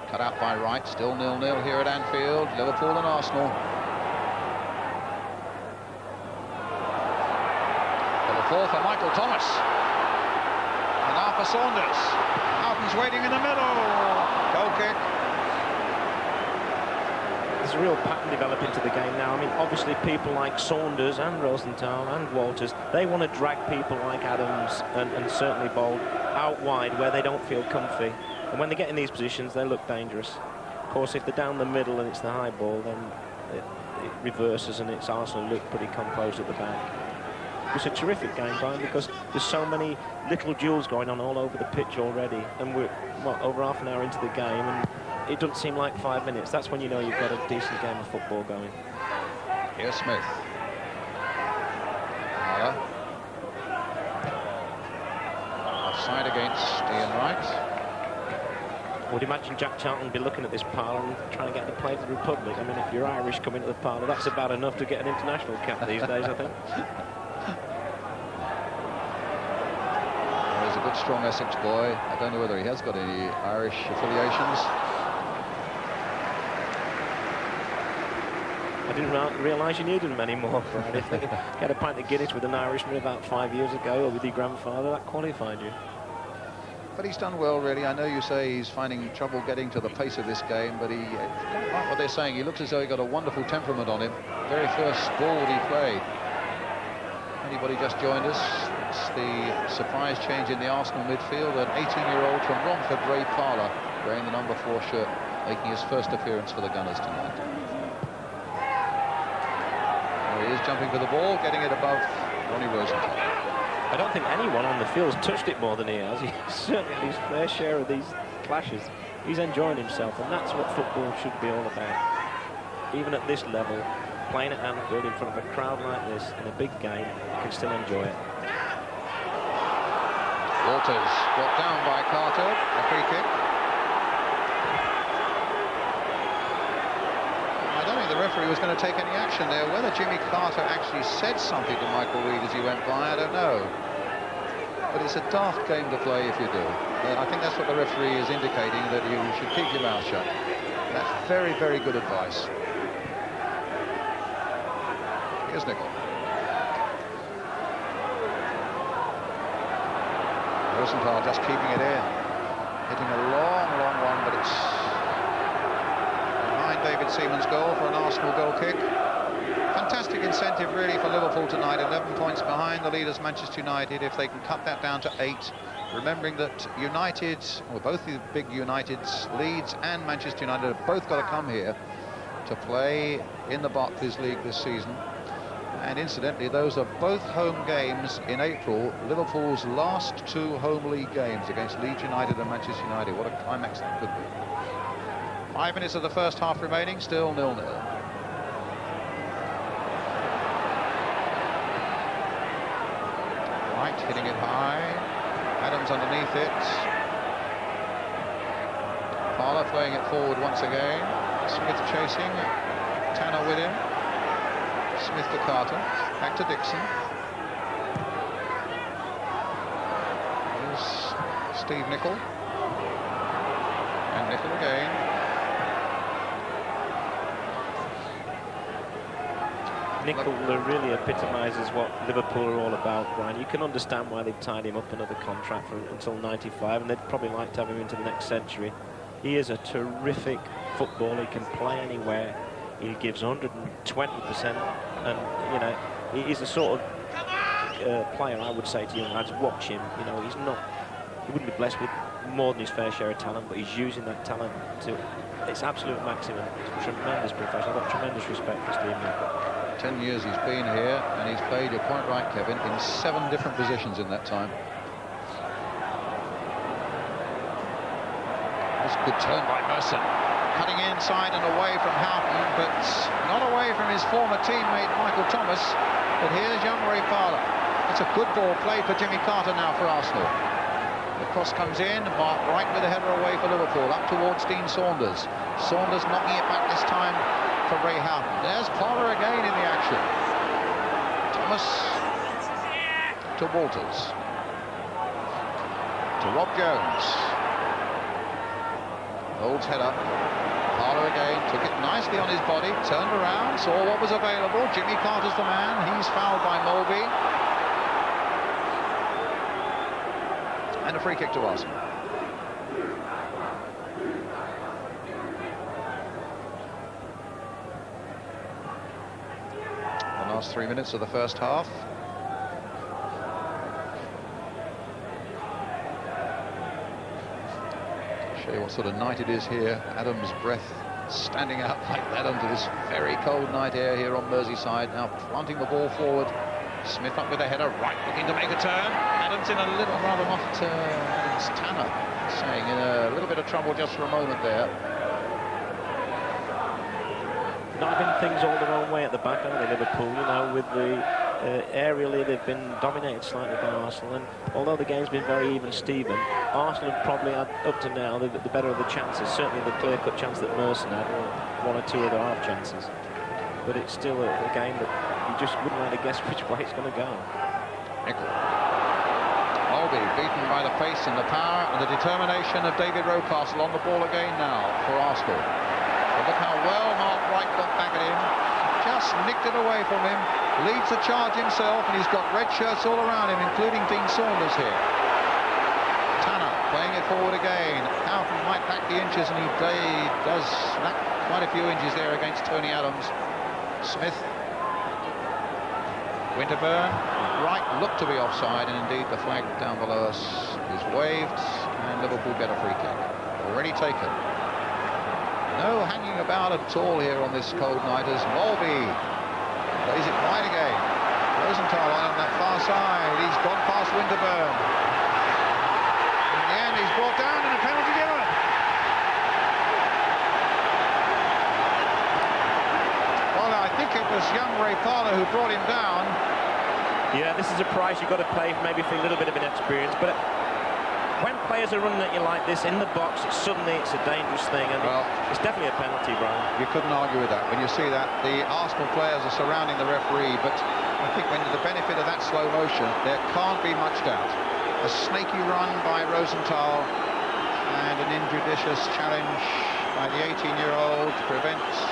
Cut out by Wright, still 0-0 here at Anfield. Liverpool and Arsenal. For the ball for Michael Thomas. And now for Saunders. Houghton's waiting in the middle. Goal kick. There's a real pattern developing to the game now. I mean, obviously people like Saunders and Rosenthal and Walters, they want to drag people like Adams and certainly Bold out wide where they don't feel comfy. And when they get in these positions, they look dangerous. Of course, if they're down the middle and it's the high ball, then it reverses and it's Arsenal look pretty composed at the back. It's a terrific game, Brian, because there's so many little duels going on all over the pitch already. And we're, what, over half an hour into the game, and it doesn't seem like 5 minutes. That's when you know you've got a decent game of football going. Here's Smith. Miller. Offside against Ian Wright. I would imagine Jack Charlton would be looking at this parlour and trying to get the play to the Republic. I mean, if you're Irish coming to the parlour, that's about enough to get an international cap these days, I think. He's a good, strong Essex boy. I don't know whether he has got any Irish affiliations. I didn't realise you needed them anymore, Brian. If you had a pint of Guinness with an Irishman about 5 years ago, or with your grandfather, that qualified you. But he's done well, really. I know you say he's finding trouble getting to the pace of this game, but he, like what they're saying, he looks as though he got a wonderful temperament on him. Very first ball that he played. Anybody just joined us? It's the surprise change in the Arsenal midfield. An 18-year-old from Romford, Ray Parlour, wearing the number 4 shirt, making his first appearance for the Gunners tonight. There he is, jumping for the ball, getting it above Ronnie Rosenthal. I don't think anyone on the field has touched it more than he has. He's certainly had his fair share of these clashes. He's enjoying himself, and that's what football should be all about. Even at this level, playing at Anfield in front of a crowd like this in a big game, you can still enjoy it. Walters brought down by Carter, a free kick. I don't think the referee was going to take any action there. Whether Jimmy Carter actually said something to Michael Reed as he went by, I don't know. But it's a daft game to play if you do. I think that's what the referee is indicating, that you should keep your mouth shut. That's very, very good advice. Here's Nicol. Rosenthal just keeping it in. Hitting a long, long one, but it's behind David Seaman's goal for an Arsenal goal kick. Fantastic incentive, really, for Liverpool tonight. 11 points behind the leaders, Manchester United, if they can cut that down to 8. Remembering that United, well, both the big Uniteds, Leeds and Manchester United, have both got to come here to play in the Barclays League this season. And incidentally, those are both home games in April, Liverpool's last 2 home league games against Leeds United and Manchester United. What a climax that could be. 5 minutes of the first half remaining, still 0-0. Wright hitting it high, Adams underneath it. Parlour playing it forward once again. Smith chasing, Tanner with him. Smith to Carter, back to Dixon. Here's Steve Nicol. And Nicol again. Nicol really epitomises what Liverpool are all about, Brian. You can understand why they've tied him up another contract for until 95, and they'd probably like to have him into the next century. He is a terrific footballer. He can play anywhere. He gives 120%, and, you know, he's the sort of player I would say to young lads, watch him. You know, he wouldn't be blessed with more than his fair share of talent, but he's using that talent to its absolute maximum. It's a tremendous professional. I've got tremendous respect for Steve Nicol. 10 years he's been here, and he's played, you're quite right, Kevin, in 7 different positions in that time. This good turn by Merson. Cutting inside and away from Houghton, but not away from his former teammate Michael Thomas. But here's young Ray Parlour. It's a good ball played for Jimmy Carter now for Arsenal. The cross comes in, Mark Wright with a header away for Liverpool, up towards Dean Saunders. Saunders knocking it back this time for Ray Houghton. There's Fowler again in the action. Thomas to Walters. To Rob Jones. Holds head up. Fowler again, took it nicely on his body, turned around, saw what was available. Jimmy Carter's the man. He's fouled by Mulvey. And a free kick to Arsenal. The last 3 minutes of the first half. Show you what sort of night it is here. Adams' breath standing out like that under this very cold night air here on Merseyside. Now planting the ball forward. Smith up with a header, right, looking to make a turn. Adams in a little, rather not Adams, Tanner saying in a little bit of trouble just for a moment there. Not having things all their own way at the back, aren't they, Liverpool? You know, with the aerially, they've been dominated slightly by Arsenal, and although the game's been very even Steven, Arsenal have probably had, up to now, the better of the chances. Certainly the clear-cut chance that Merson had, or one or two other half chances. But it's still a game that you just wouldn't like to guess which way it's going to go. Nickel. Mulvey beaten by the pace and the power and the determination of David Rocastle on the ball again now for Arsenal. But look how well Mark Wright got back at him. Just nicked it away from him. Leads the charge himself, and he's got red shirts all around him, including Dean Saunders here. Tanner playing it forward again. Houghton might lack the inches, and he does lack quite a few inches there against Tony Adams. Smith. Winterburn. Wright looked to be offside, and indeed the flag down below us is waved, and Liverpool get a free kick. Already taken. No hanging about at all here on this cold night as Mulvey plays it wide again. Rosenthal on that far side. He's gone past Winterburn. In the end, he's brought down and a penalty given. Well, I think it was young Ray Parlour who brought him down. Yeah, this is a price you've got to pay maybe for a little bit of inexperience, but when players are running at you like this in the box, it's a dangerous thing, and well, it's definitely a penalty, Brian. You couldn't argue with that. When you see that, the Arsenal players are surrounding the referee, but I think when the benefit of that slow motion, there can't be much doubt. A snaky run by Rosenthal and an injudicious challenge by the 18-year-old presents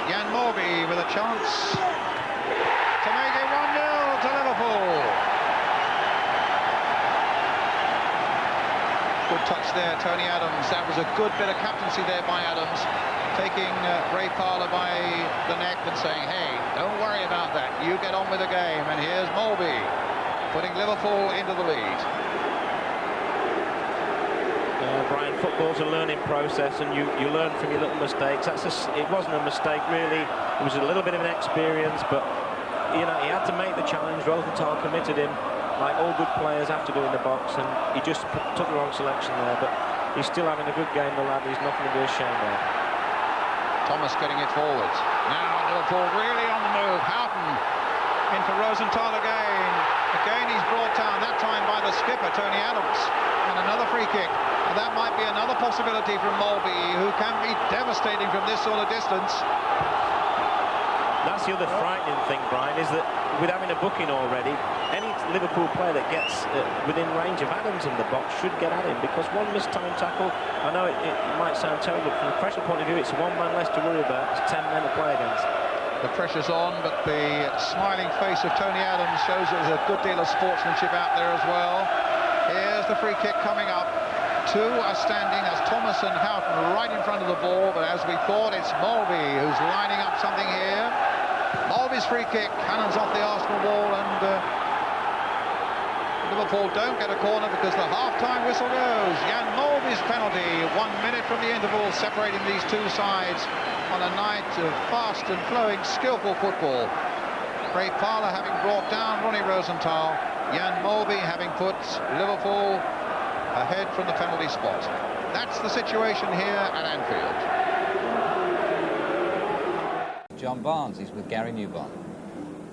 Jan Morby with a chance to make it 1-0 to Liverpool. Good touch there, Tony Adams. That was a good bit of captaincy there by Adams, taking Ray Parlour by the neck and saying, hey, don't worry about that, you get on with the game. And here's Mulvey putting Liverpool into the lead. Brian, football's a learning process, and you learn from your little mistakes. It wasn't a mistake really, it was a little bit of an experience, but you know, he had to make the challenge. Rosenthal committed him, like all good players have to do in the box, and he just took the wrong selection there, but he's still having a good game, the lad. He's nothing to be ashamed of. Thomas getting it forward. Now Liverpool really on the move. Houghton in for Rosenthal again. Again he's brought down, that time by the skipper, Tony Adams. And another free kick. And that might be another possibility from Mulvey, who can be devastating from this sort of distance. That's the other frightening thing, Brian, is that with having a booking already, any Liverpool player that gets within range of Adams in the box should get at him, because one mistimed tackle, I know it might sound terrible, but from a pressure point of view, it's one man less to worry about. It's 10 men to play against. The pressure's on, but the smiling face of Tony Adams shows that there's a good deal of sportsmanship out there as well. Here's the free kick coming up. Two are standing, that's Thomas and Houghton right in front of the ball, but as we thought, it's Mulvey who's lining up something here. Mulvey's free kick, cannons off the Arsenal wall, and Liverpool don't get a corner because the half-time whistle goes. Jan Mulvey's penalty, 1 minute from the interval, separating these two sides on a night of fast and flowing, skillful football. Ray Parlour having brought down Ronnie Rosenthal, Jan Mulvey having put Liverpool ahead from the penalty spot. That's the situation here at Anfield. John Barnes, he's with Gary Newbarn.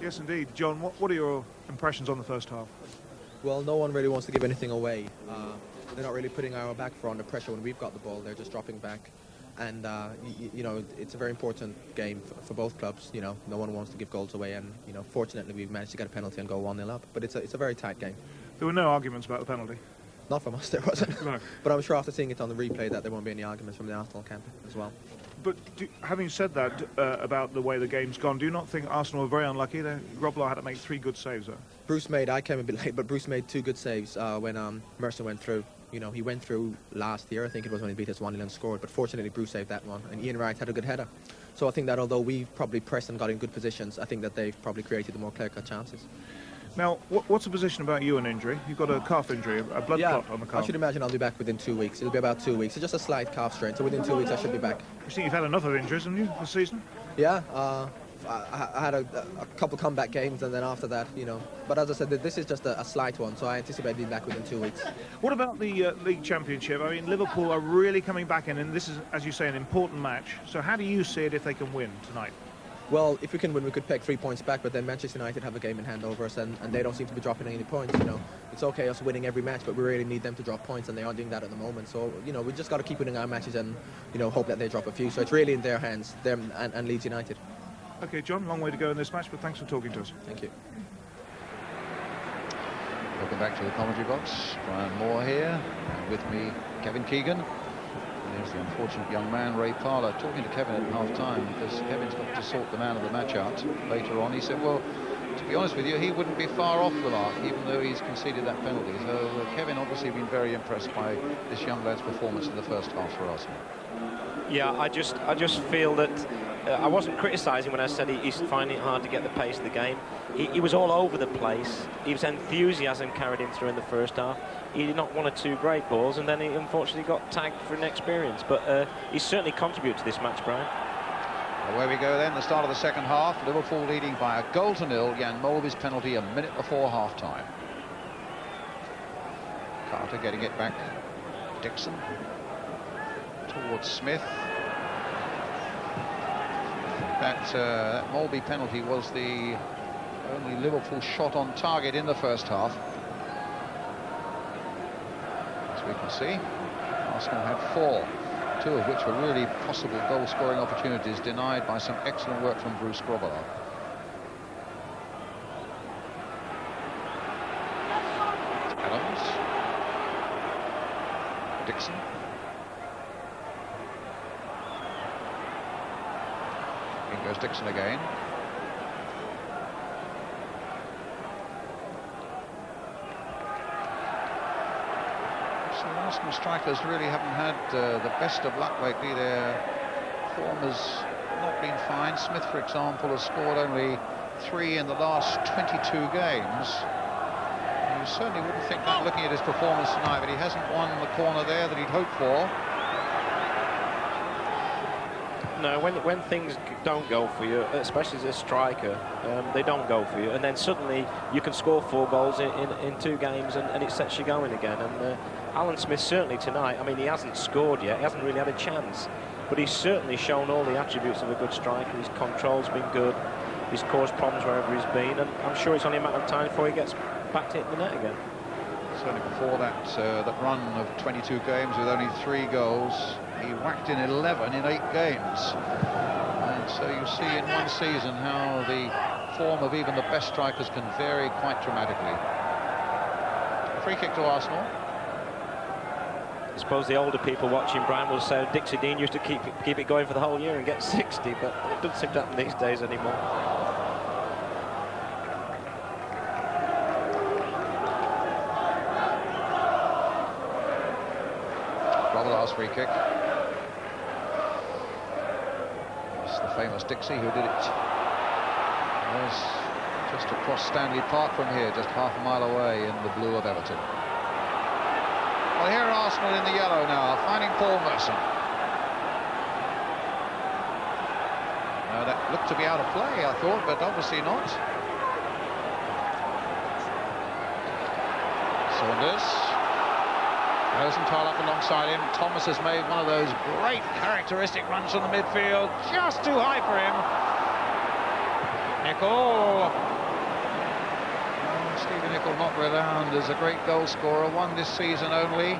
Yes, indeed. John, what are your impressions on the first half? Well, no one really wants to give anything away. They're not really putting our back foot under pressure when we've got the ball. They're just dropping back. And, you know, it's a very important game for both clubs. You know, no one wants to give goals away. And, you know, fortunately, we've managed to get a penalty and go 1-0 up. But it's a very tight game. There were no arguments about the penalty? Not from us, there wasn't. No. But I'm sure after seeing it on the replay that there won't be any arguments from the Arsenal camp as well. But having said that about the way the game's gone, do you not think Arsenal were very unlucky? Grobbelaar had to make 3 good saves there. I came a bit late, but Bruce made 2 good saves when Merson went through. You know, he went through last year, I think it was when he beat us 1-0 and scored, but fortunately Bruce saved that one, and Ian Wright had a good header. So I think that although we've probably pressed and got in good positions, I think that they've probably created the more clear-cut chances. Now, what's the position about you and injury? You've got a calf injury, a blood clot on the calf. I should imagine I'll be back within 2 weeks. It'll be about 2 weeks. It's just a slight calf strain, so within 2 weeks I should be back. You think you've had enough of injuries, haven't you, this season? Yeah, I had a couple comeback games, and then after that, you know. But as I said, this is just a slight one, so I anticipate being back within 2 weeks. What about the League Championship? I mean, Liverpool are really coming back in, and this is, as you say, an important match. So how do you see it if they can win tonight? Well, if we can win, we could peg 3 points back, but then Manchester United have a game in hand over us, and they don't seem to be dropping any points, you know. It's okay us winning every match, but we really need them to drop points, and they aren't doing that at the moment. So, you know, we just got to keep winning our matches and, you know, hope that they drop a few. So it's really in their hands, them and Leeds United. OK, John, long way to go in this match, but thanks for talking to us. Thank you. Welcome back to the commentary box. Brian Moore here, and with me, Kevin Keegan. There's the unfortunate young man, Ray Parlour, talking to Kevin at half-time, because Kevin's got to sort the man of the match out later on. He said, well, to be honest with you, he wouldn't be far off the mark, even though he's conceded that penalty. So Kevin obviously been very impressed by this young lad's performance in the first half for Arsenal. Yeah, I just feel that I wasn't criticising when I said he's finding it hard to get the pace of the game. He was all over the place. His enthusiasm carried him through in the first half. He did not 1 or 2 great balls, and then he unfortunately got tagged for inexperience. But he certainly contributed to this match, Brian. Away we go then, the start of the second half. Liverpool leading by a 1-0. Jan Molby's penalty a minute before half-time. Carter getting it back. Dixon towards Smith. That Molby penalty was the only Liverpool shot on target in the first half. As we can see, Arsenal had 4, 2 of which were really possible goal-scoring opportunities, denied by some excellent work from Bruce Grobbelaar. Adams. Dixon. In goes Dixon again. So Arsenal strikers really haven't had the best of luck lately. Their form has not been fine. Smith, for example, has scored only 3 in the last 22 games. You certainly wouldn't think that looking at his performance tonight, but he hasn't won the corner there that he'd hoped for. No, when things don't go for you, especially as a striker, they don't go for you, and then suddenly you can score 4 goals in 2 games, and it sets you going again. And Alan Smith certainly tonight, I mean, he hasn't scored yet, he hasn't really had a chance, but he's certainly shown all the attributes of a good striker. His control's been good, he's caused problems wherever he's been, and I'm sure it's only a matter of time before he gets back to hit the net again. Certainly before that run of 22 games with only 3 goals, he whacked in 11 in 8 games. And so you see in one season how the form of even the best strikers can vary quite dramatically. Free kick to Arsenal. I suppose the older people watching, Brian, will say Dixie Dean used to keep it going for the whole year and get 60, but it doesn't seem to happen these days anymore. Grobbelaar's free kick. It's the famous Dixie who did it. It was just across Stanley Park from here, just half a mile away in the blue of Everton. Well, here are Arsenal in the yellow now, finding Paul Merson. Now that looked to be out of play, I thought, but obviously not. Saunders. Rosenthal up alongside him. Thomas has made one of those great characteristic runs from the midfield. Just too high for him. Nicol. Stevie Nicol not renowned as a great goal scorer, one this season only.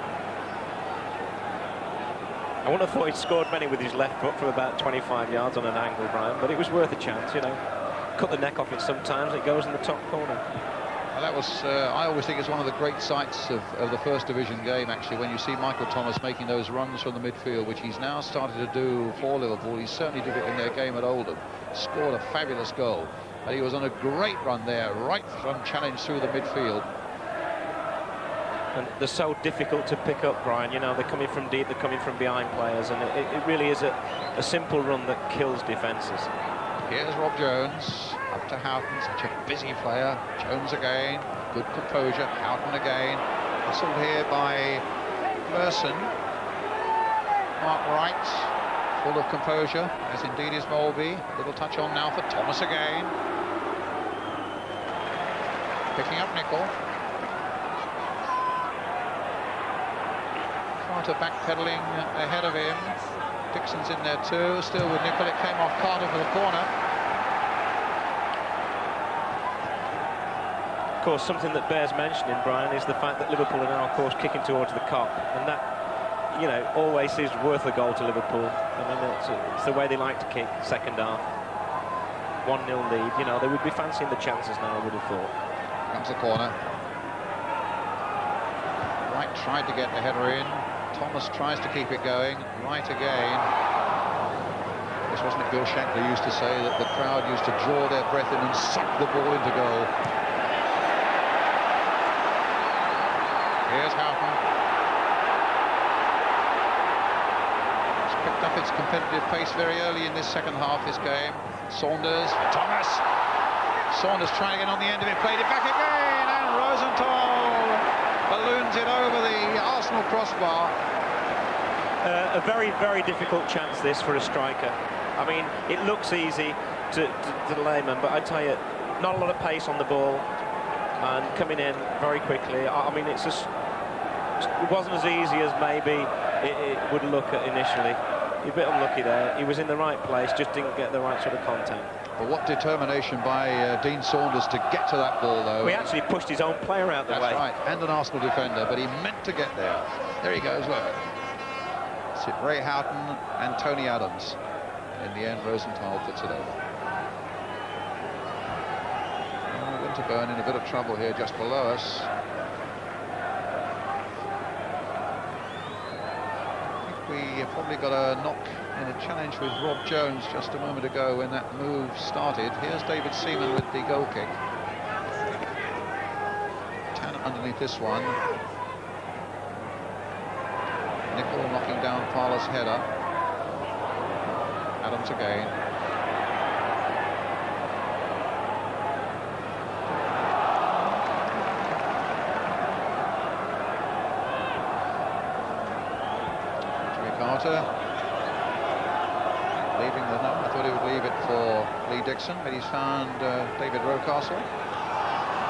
I wouldn't have thought he'd scored many with his left foot from about 25 yards on an angle, Brian, but it was worth a chance, you know. Cut the neck off it sometimes, it goes in the top corner. Well, that was, I always think it's one of the great sights of the First Division game, actually, when you see Michael Thomas making those runs from the midfield, which he's now started to do for Liverpool. He certainly did it in their game at Oldham. Scored a fabulous goal. And he was on a great run there, right from challenge through the midfield. And they're so difficult to pick up, Brian. You know, they're coming from deep, they're coming from behind players, and it really is a simple run that kills defences. Here's Rob Jones, up to Houghton, such a busy player. Jones again, good composure. Houghton again, hustled here by Merson. Mark Wright, full of composure, as indeed is Molby. Little touch on now for Thomas again. Picking up Nicol. Carter backpedaling ahead of him. Dixon's in there too, still with Nicol. It came off Carter for the corner. Of course, something that bears mentioning, Brian, is the fact that Liverpool are now, of course, kicking towards the Kop, and that, you know, always is worth a goal to Liverpool. I mean, it's the way they like to kick, second half. 1-0 lead, you know, they would be fancying the chances now, I would have thought. Comes the corner. Wright tried to get the header in. Thomas tries to keep it going. Wright again. This wasn't it Bill Shankly used to say that the crowd used to draw their breath in and suck the ball into goal. Here's Houghton. It's picked up its competitive pace very early in this second half, this game. Saunders for Thomas. Saunders trying to get on the end of it, played it back again, and Rosenthal balloons it over the Arsenal crossbar. A very, very difficult chance this for a striker. I mean, it looks easy to the layman, but I tell you, not a lot of pace on the ball and coming in very quickly. I mean, it's just, it wasn't as easy as maybe it would look at initially. You're a bit unlucky there. He was in the right place, just didn't get the right sort of contact. But what determination by Dean Saunders to get to that ball, though. He actually pushed his own player out the way. That's right, and an Arsenal defender, but he meant to get there. There he goes, look. It's Ray Houghton and Tony Adams. In the end, Rosenthal puts it over. Winterburn in a bit of trouble here just below us. I think we probably got a knock in a challenge with Rob Jones just a moment ago when that move started. Here's David Seaman with the goal kick. 10 underneath this one. Nicol knocking down Parler's header. Adams again. Jimmy Carter leaving the number. I thought he would leave it for Lee Dixon, but he's found David Rocastle.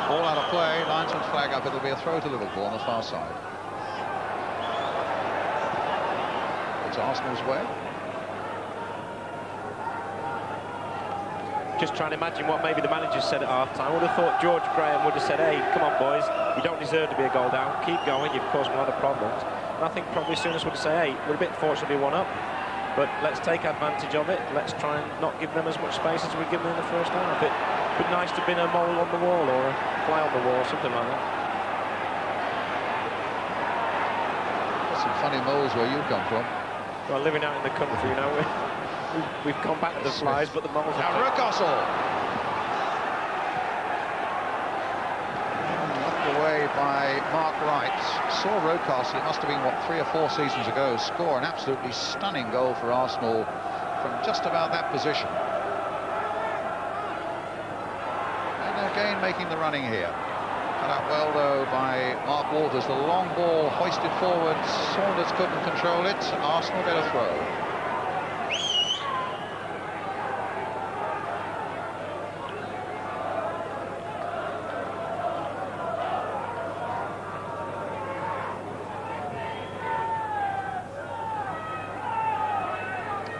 Ball out of play, linesman's flag up. It'll be a throw to Liverpool on the far side. It's Arsenal's way. Just trying to imagine what maybe the manager said at half-time. I would have thought George Graham would have said, hey, come on, boys, you don't deserve to be a goal down. Keep going, you've caused a lot of problems. And I think probably Souness would say, hey, we're a bit fortunately one up, but let's take advantage of it. Let's try and not give them as much space as we've given them in the first half. It'd be nice to have been a mole on the wall or a fly on the wall, something like that. Got some funny moles where you come from. Well, living out in the country, you know, we've come back to the flies, but the moles now are... Rocastle. Knocked away by Mark Wright. Saw Rocastle, it must have been, what, 3 or 4 seasons ago, score an absolutely stunning goal for Arsenal from just about that position. And again making the running here. Cut out well, though, by Mark Walters. The long ball hoisted forward. Saunders couldn't control it. Arsenal get a throw.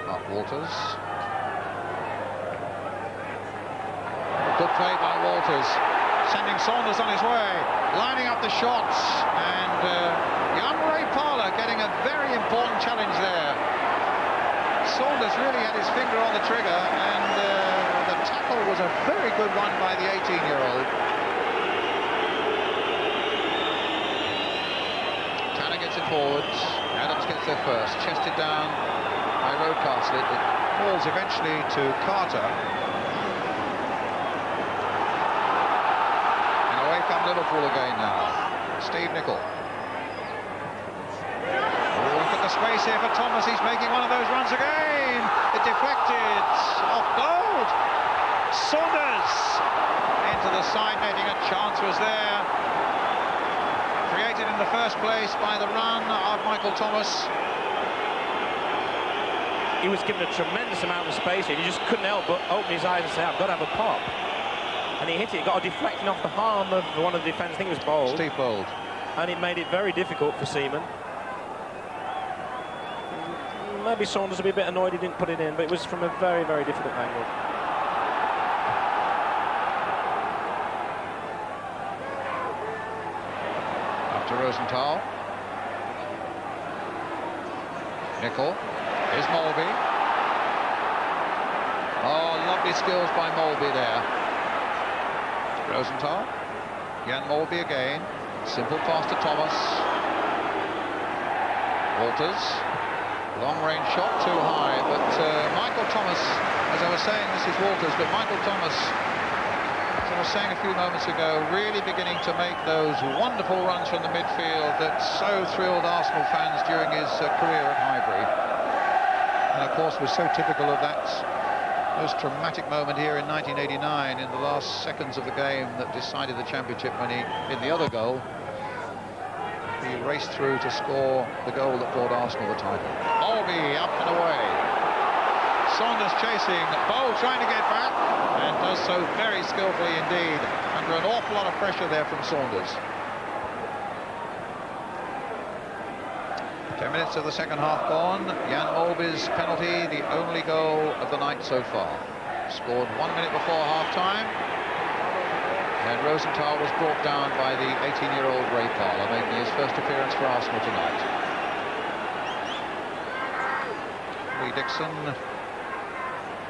Mark Walters. Good play by Walters. sending Saunders on his way, lining up the shots, and young Ray Parlour getting a very important challenge there. Saunders really had his finger on the trigger, and the tackle was a very good one by the 18-year-old. Tanner gets it forwards, Adams gets there first, chested down by Rocastle. It falls eventually to Carter. Come Liverpool again now. Steve Nicol. Oh, look at the space here for Thomas. He's making one of those runs again. It deflected off goal. Saunders into the side netting. A chance was there. Created in the first place by the run of Michael Thomas. He was given a tremendous amount of space here. He just couldn't help but open his eyes and say, I've got to have a pop. And he hit it, got a deflection off the arm of one of the defenders, I think it was Bold. Steve Bold. And it made it very difficult for Seaman. Maybe Saunders will be a bit annoyed he didn't put it in, but it was from a very, very difficult angle. Up to Rosenthal. Nicol. Here's Molby. Oh, lovely skills by Molby there. Rosenthal, Jan Molby again, simple pass to Thomas. Walters, long range shot too high, but Michael Thomas, as I was saying, this is Walters, but Michael Thomas, as I was saying a few moments ago, really beginning to make those wonderful runs from the midfield that so thrilled Arsenal fans during his career at Highbury, and of course was so typical of that most dramatic moment here in 1989 in the last seconds of the game that decided the championship when he, in the other goal, he raced through to score the goal that brought Arsenal the title. Molby up and away. Saunders chasing, Bowl trying to get back, and does so very skillfully indeed, under an awful lot of pressure there from Saunders. 10 minutes of the second half gone. Jan Molby's penalty, the only goal of the night so far. Scored 1 minute before half-time. And Rosenthal was brought down by the 18-year-old Ray Parlour, making his first appearance for Arsenal tonight. Lee Dixon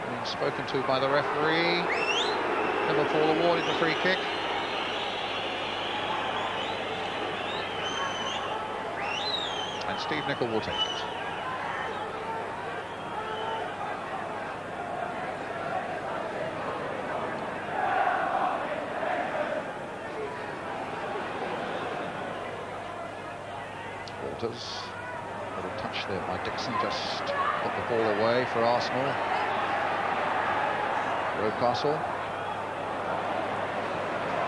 being spoken to by the referee. Liverpool awarded the free kick. And Steve Nicol will take it. Walters, little touch there by Dixon, just put the ball away for Arsenal. Rocastle.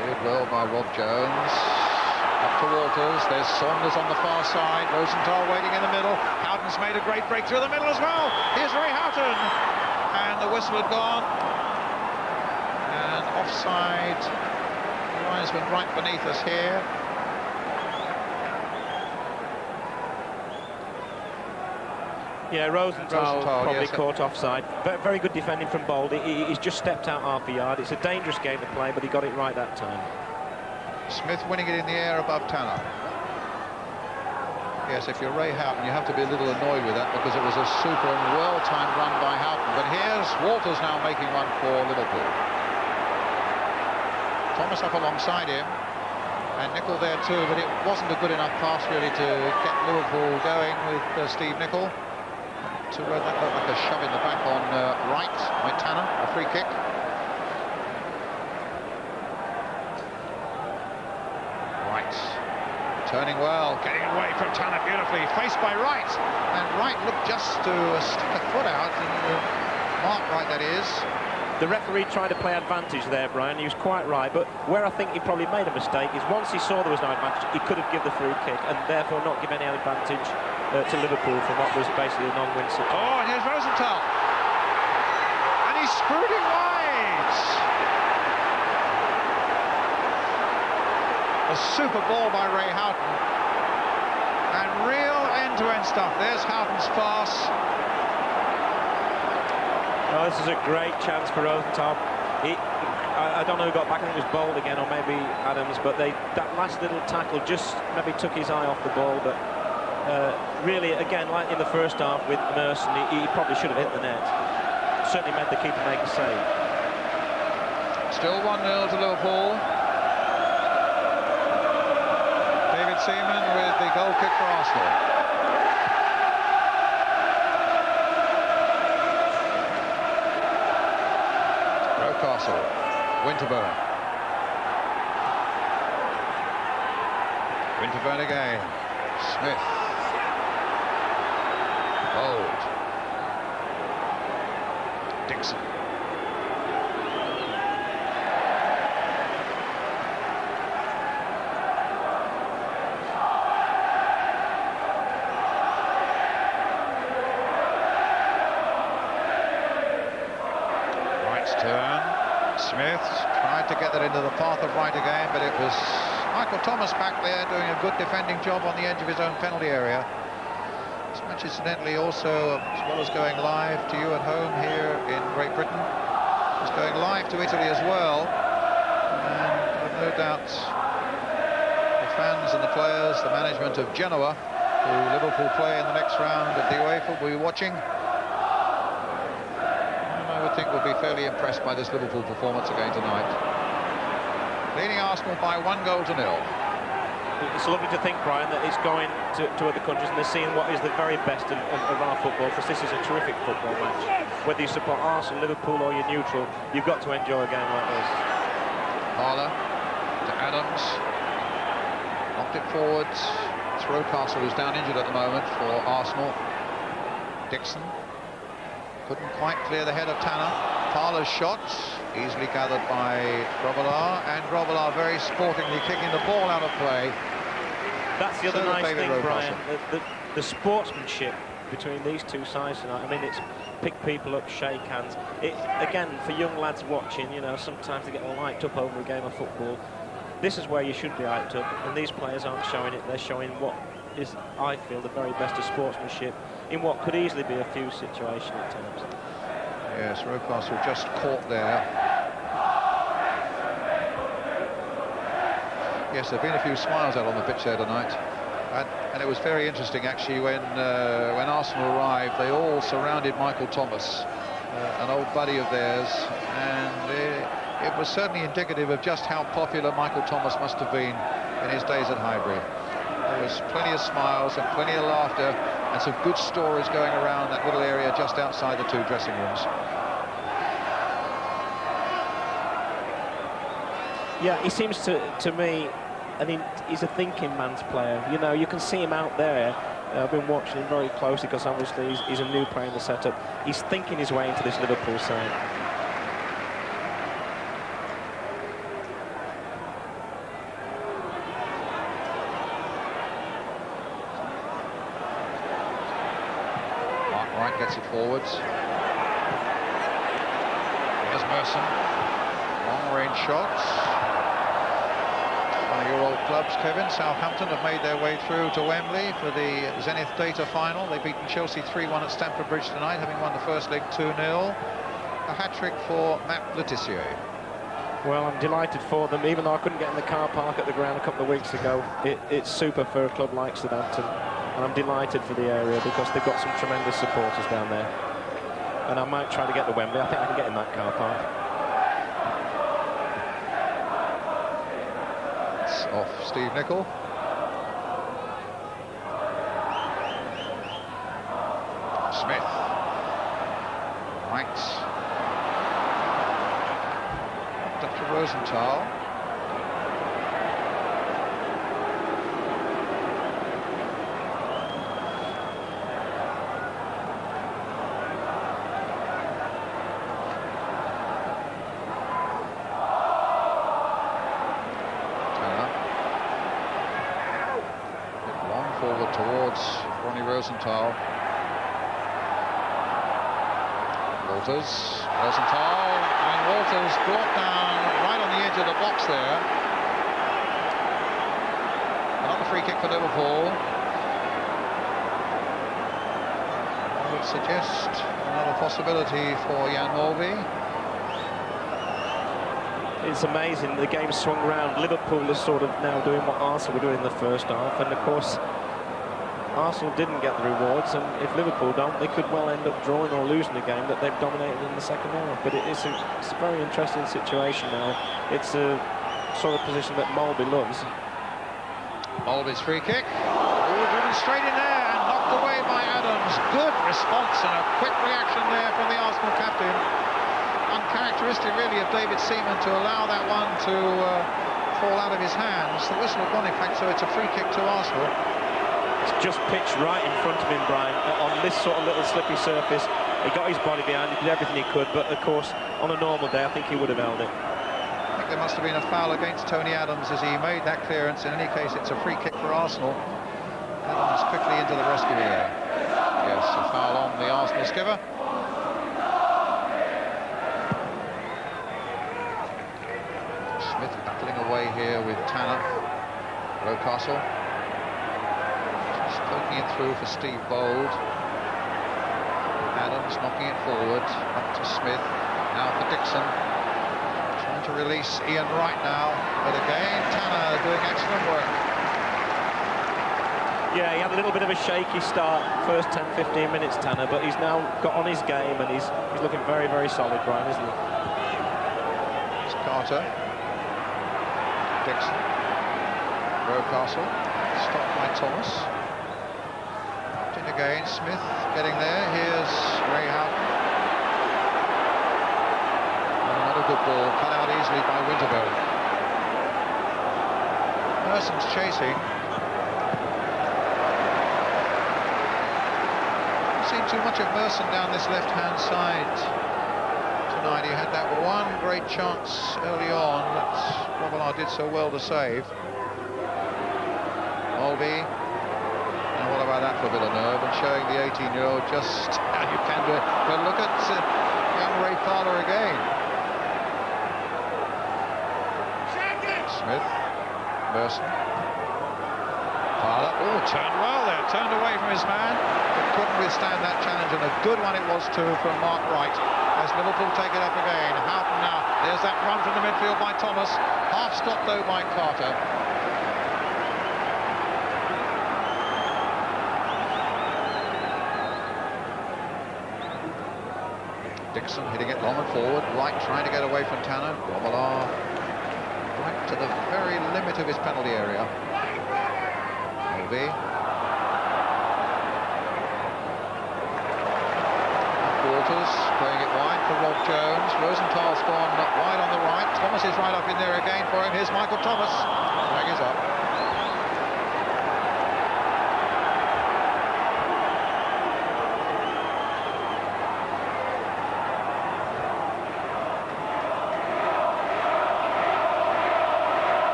Cleared well by Rob Jones. Up to Walters, there's Saunders on the far side, Rosenthal waiting in the middle, Houghton's made a great break through the middle as well, here's Ray Houghton, and the whistle had gone, and offside, the linesman right beneath us here. Yeah, Rosenthal probably yes, caught offside. Very good defending from Bold. He's just stepped out half a yard. It's a dangerous game to play, but he got it right that time. Smith winning it in the air above Tanner. Yes, if you're Ray Houghton, you have to be a little annoyed with that because it was a super and well-timed run by Houghton. But here's Walters now making one for Liverpool. Thomas up alongside him, and Nicol there too, but it wasn't a good enough pass really to get Liverpool going with Steve Nicol. To that looked like a shove in the back on right by Tanner, a free kick. Turning well, getting away from Tanner beautifully, faced by Wright, and Wright looked just to stick a foot out, and Mark Wright that is. The referee tried to play advantage there, Brian. He was quite right, but where I think he probably made a mistake is once he saw there was no advantage, he could have given the free kick and therefore not give any advantage to Liverpool from what was basically a non-win situation. Oh, and here's Rosenthal, and he screwed him wide. A super ball by Ray Houghton, and real end-to-end stuff. There's Houghton's pass. Oh, this is a great chance for Rosenthal. I don't know who got back. I think it was Bold again, or maybe Adams. But that last little tackle just maybe took his eye off the ball. But really, again, like in the first half with Merson, he probably should have hit the net. Certainly made the keeper make a save. Still 1-0 to Liverpool. David Seaman with the goal kick for Arsenal. Castle, Winterburn. Winterburn again. Smith. Bold. Dixon. Wright's turn. Smith tried to get that into the path of Wright again, but it was Michael Thomas back there doing a good defending job on the edge of his own penalty area. This match, incidentally, also, as well as going live to you at home here in Great Britain, is going live to Italy as well. And I've no doubt the fans and the players, the management of Genoa, who Liverpool play in the next round of the UEFA, will be watching. I think will be fairly impressed by this Liverpool performance again tonight. Leading Arsenal by 1-0. It's lovely to think, Brian, that it's going to other countries and they're seeing what is the very best of our football, because this is a terrific football match. Whether you support Arsenal, Liverpool or you're neutral, you've got to enjoy a game like this. Parler to Adams. Knocked it forwards. Rocastle, who's down injured at the moment for Arsenal. Dixon. Couldn't quite clear the head of Tanner. Parler's shot, easily gathered by Grobbelaar, and Grobbelaar very sportingly kicking the ball out of play. That's the other nice thing, Brian, the sportsmanship between these two sides tonight. I mean, it's pick people up, shake hands. Again, for young lads watching, you know, sometimes they get all hyped up over a game of football. This is where you should be hyped up, and these players aren't showing it. They're showing what is, I feel, the very best of sportsmanship in what could easily be a few situations at times. Yes, Rocastle just caught there. Yes, there have been a few smiles out on the pitch there tonight. And it was very interesting, actually, when Arsenal arrived, they all surrounded Michael Thomas, an old buddy of theirs, and it was certainly indicative of just how popular Michael Thomas must have been in his days at Highbury. There was plenty of smiles and plenty of laughter and some good stories going around that little area just outside the two dressing rooms. Yeah, he seems to me, I mean, he's a thinking man's player. You know, you can see him out there. I've been watching him very closely because obviously he's a new player in the setup. He's thinking his way into this Liverpool side. Wright gets it forwards. There's Merson. Long-range shots. One of your old clubs, Kevin, Southampton, have made their way through to Wembley for the Zenith Data final. They've beaten Chelsea 3-1 at Stamford Bridge tonight, having won the first leg 2-0. A hat-trick for Matt Le Tissier. Well, I'm delighted for them, even though I couldn't get in the car park at the ground a couple of weeks ago. It's super for a club like Southampton. And I'm delighted for the area because they've got some tremendous supporters down there. And I might try to get to Wembley. I think I can get in that car park. It's off Steve Nicol. Smith. Right. Up to Rosenthal. Forward towards Ronnie Rosenthal. Walters. Rosenthal. And Walters brought down right on the edge of the box there. Another free kick for Liverpool. I would suggest another possibility for Jan Molby. it's amazing. The game swung round. Liverpool is sort of now doing what Arsenal were doing in the first half, and of course Arsenal didn't get the rewards, and if Liverpool don't, they could well end up drawing or losing a game that they've dominated in the second half. But it's a very interesting situation now. It's a sort of position that Mulby loves. Mulby's free kick. Oh, driven straight in there and knocked away by Adams. Good response and a quick reaction there from the Arsenal captain. Uncharacteristic, really, of David Seaman to allow that one to fall out of his hands. The whistle had gone, in fact, so it's a free kick to Arsenal. It's just pitched right in front of him, Brian, on this sort of little slippy surface. He got his body behind, he did everything he could, but of course, on a normal day, I think he would have held it. I think there must have been a foul against Tony Adams as he made that clearance. In any case, it's a free kick for Arsenal. Adams quickly into the rescue there. Yes, a foul on the Arsenal skipper. Smith battling away here with Tanner. Rocastle. Poking it through for Steve Bold. Adams knocking it forward. Up to Smith. Now for Dixon. Trying to release Ian Wright now. But again, Tanner doing excellent work. Yeah, he had a little bit of a shaky start, first 10-15 minutes, Tanner, but he's now got on his game and he's looking very, very solid, Brian, isn't he? It's Carter. Dixon. Rocastle. Stopped by Thomas. Again, Smith getting there. Here's Rahab. Another good ball, cut out easily by Winterberg. Merson's chasing. I've seen too much of Merson down this left-hand side tonight. He had that one great chance early on that Robillard did so well to save. Mulby. What about that for a bit of nerve, and showing the 18-year-old just how you can do it. But look at young Ray Fowler again. Smith, Merson, Fowler. Oh, turned well there, turned away from his man, but couldn't withstand that challenge, and a good one it was too from Mark Wright. As Liverpool take it up again. Houghton now. There's that run from the midfield by Thomas. Half stopped though by Carter. Dixon hitting it long and forward. Wright trying to get away from Tanner. Robillard right to the very limit of his penalty area. Mulvey. Walters playing it wide for Rob Jones. Rosenthal's gone wide on the right. Thomas is right up in there again for him. Here's Michael Thomas. Flag is up.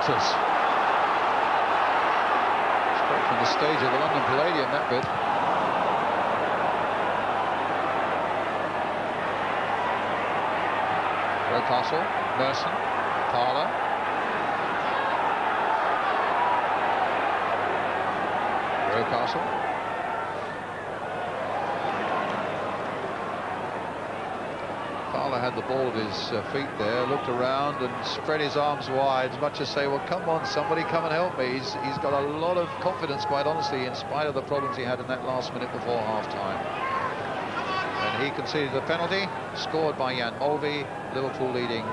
Straight from the stage of the London Palladium, that bit. Rocastle, Merson, Parler. Rocastle. Parler had the ball at his feet there, looked around and spread his arms wide, as much as say, well, come on, somebody come and help me. He's got a lot of confidence, quite honestly, in spite of the problems he had in that last minute before half-time. And he conceded a penalty, scored by Jan Mulvey. Liverpool leading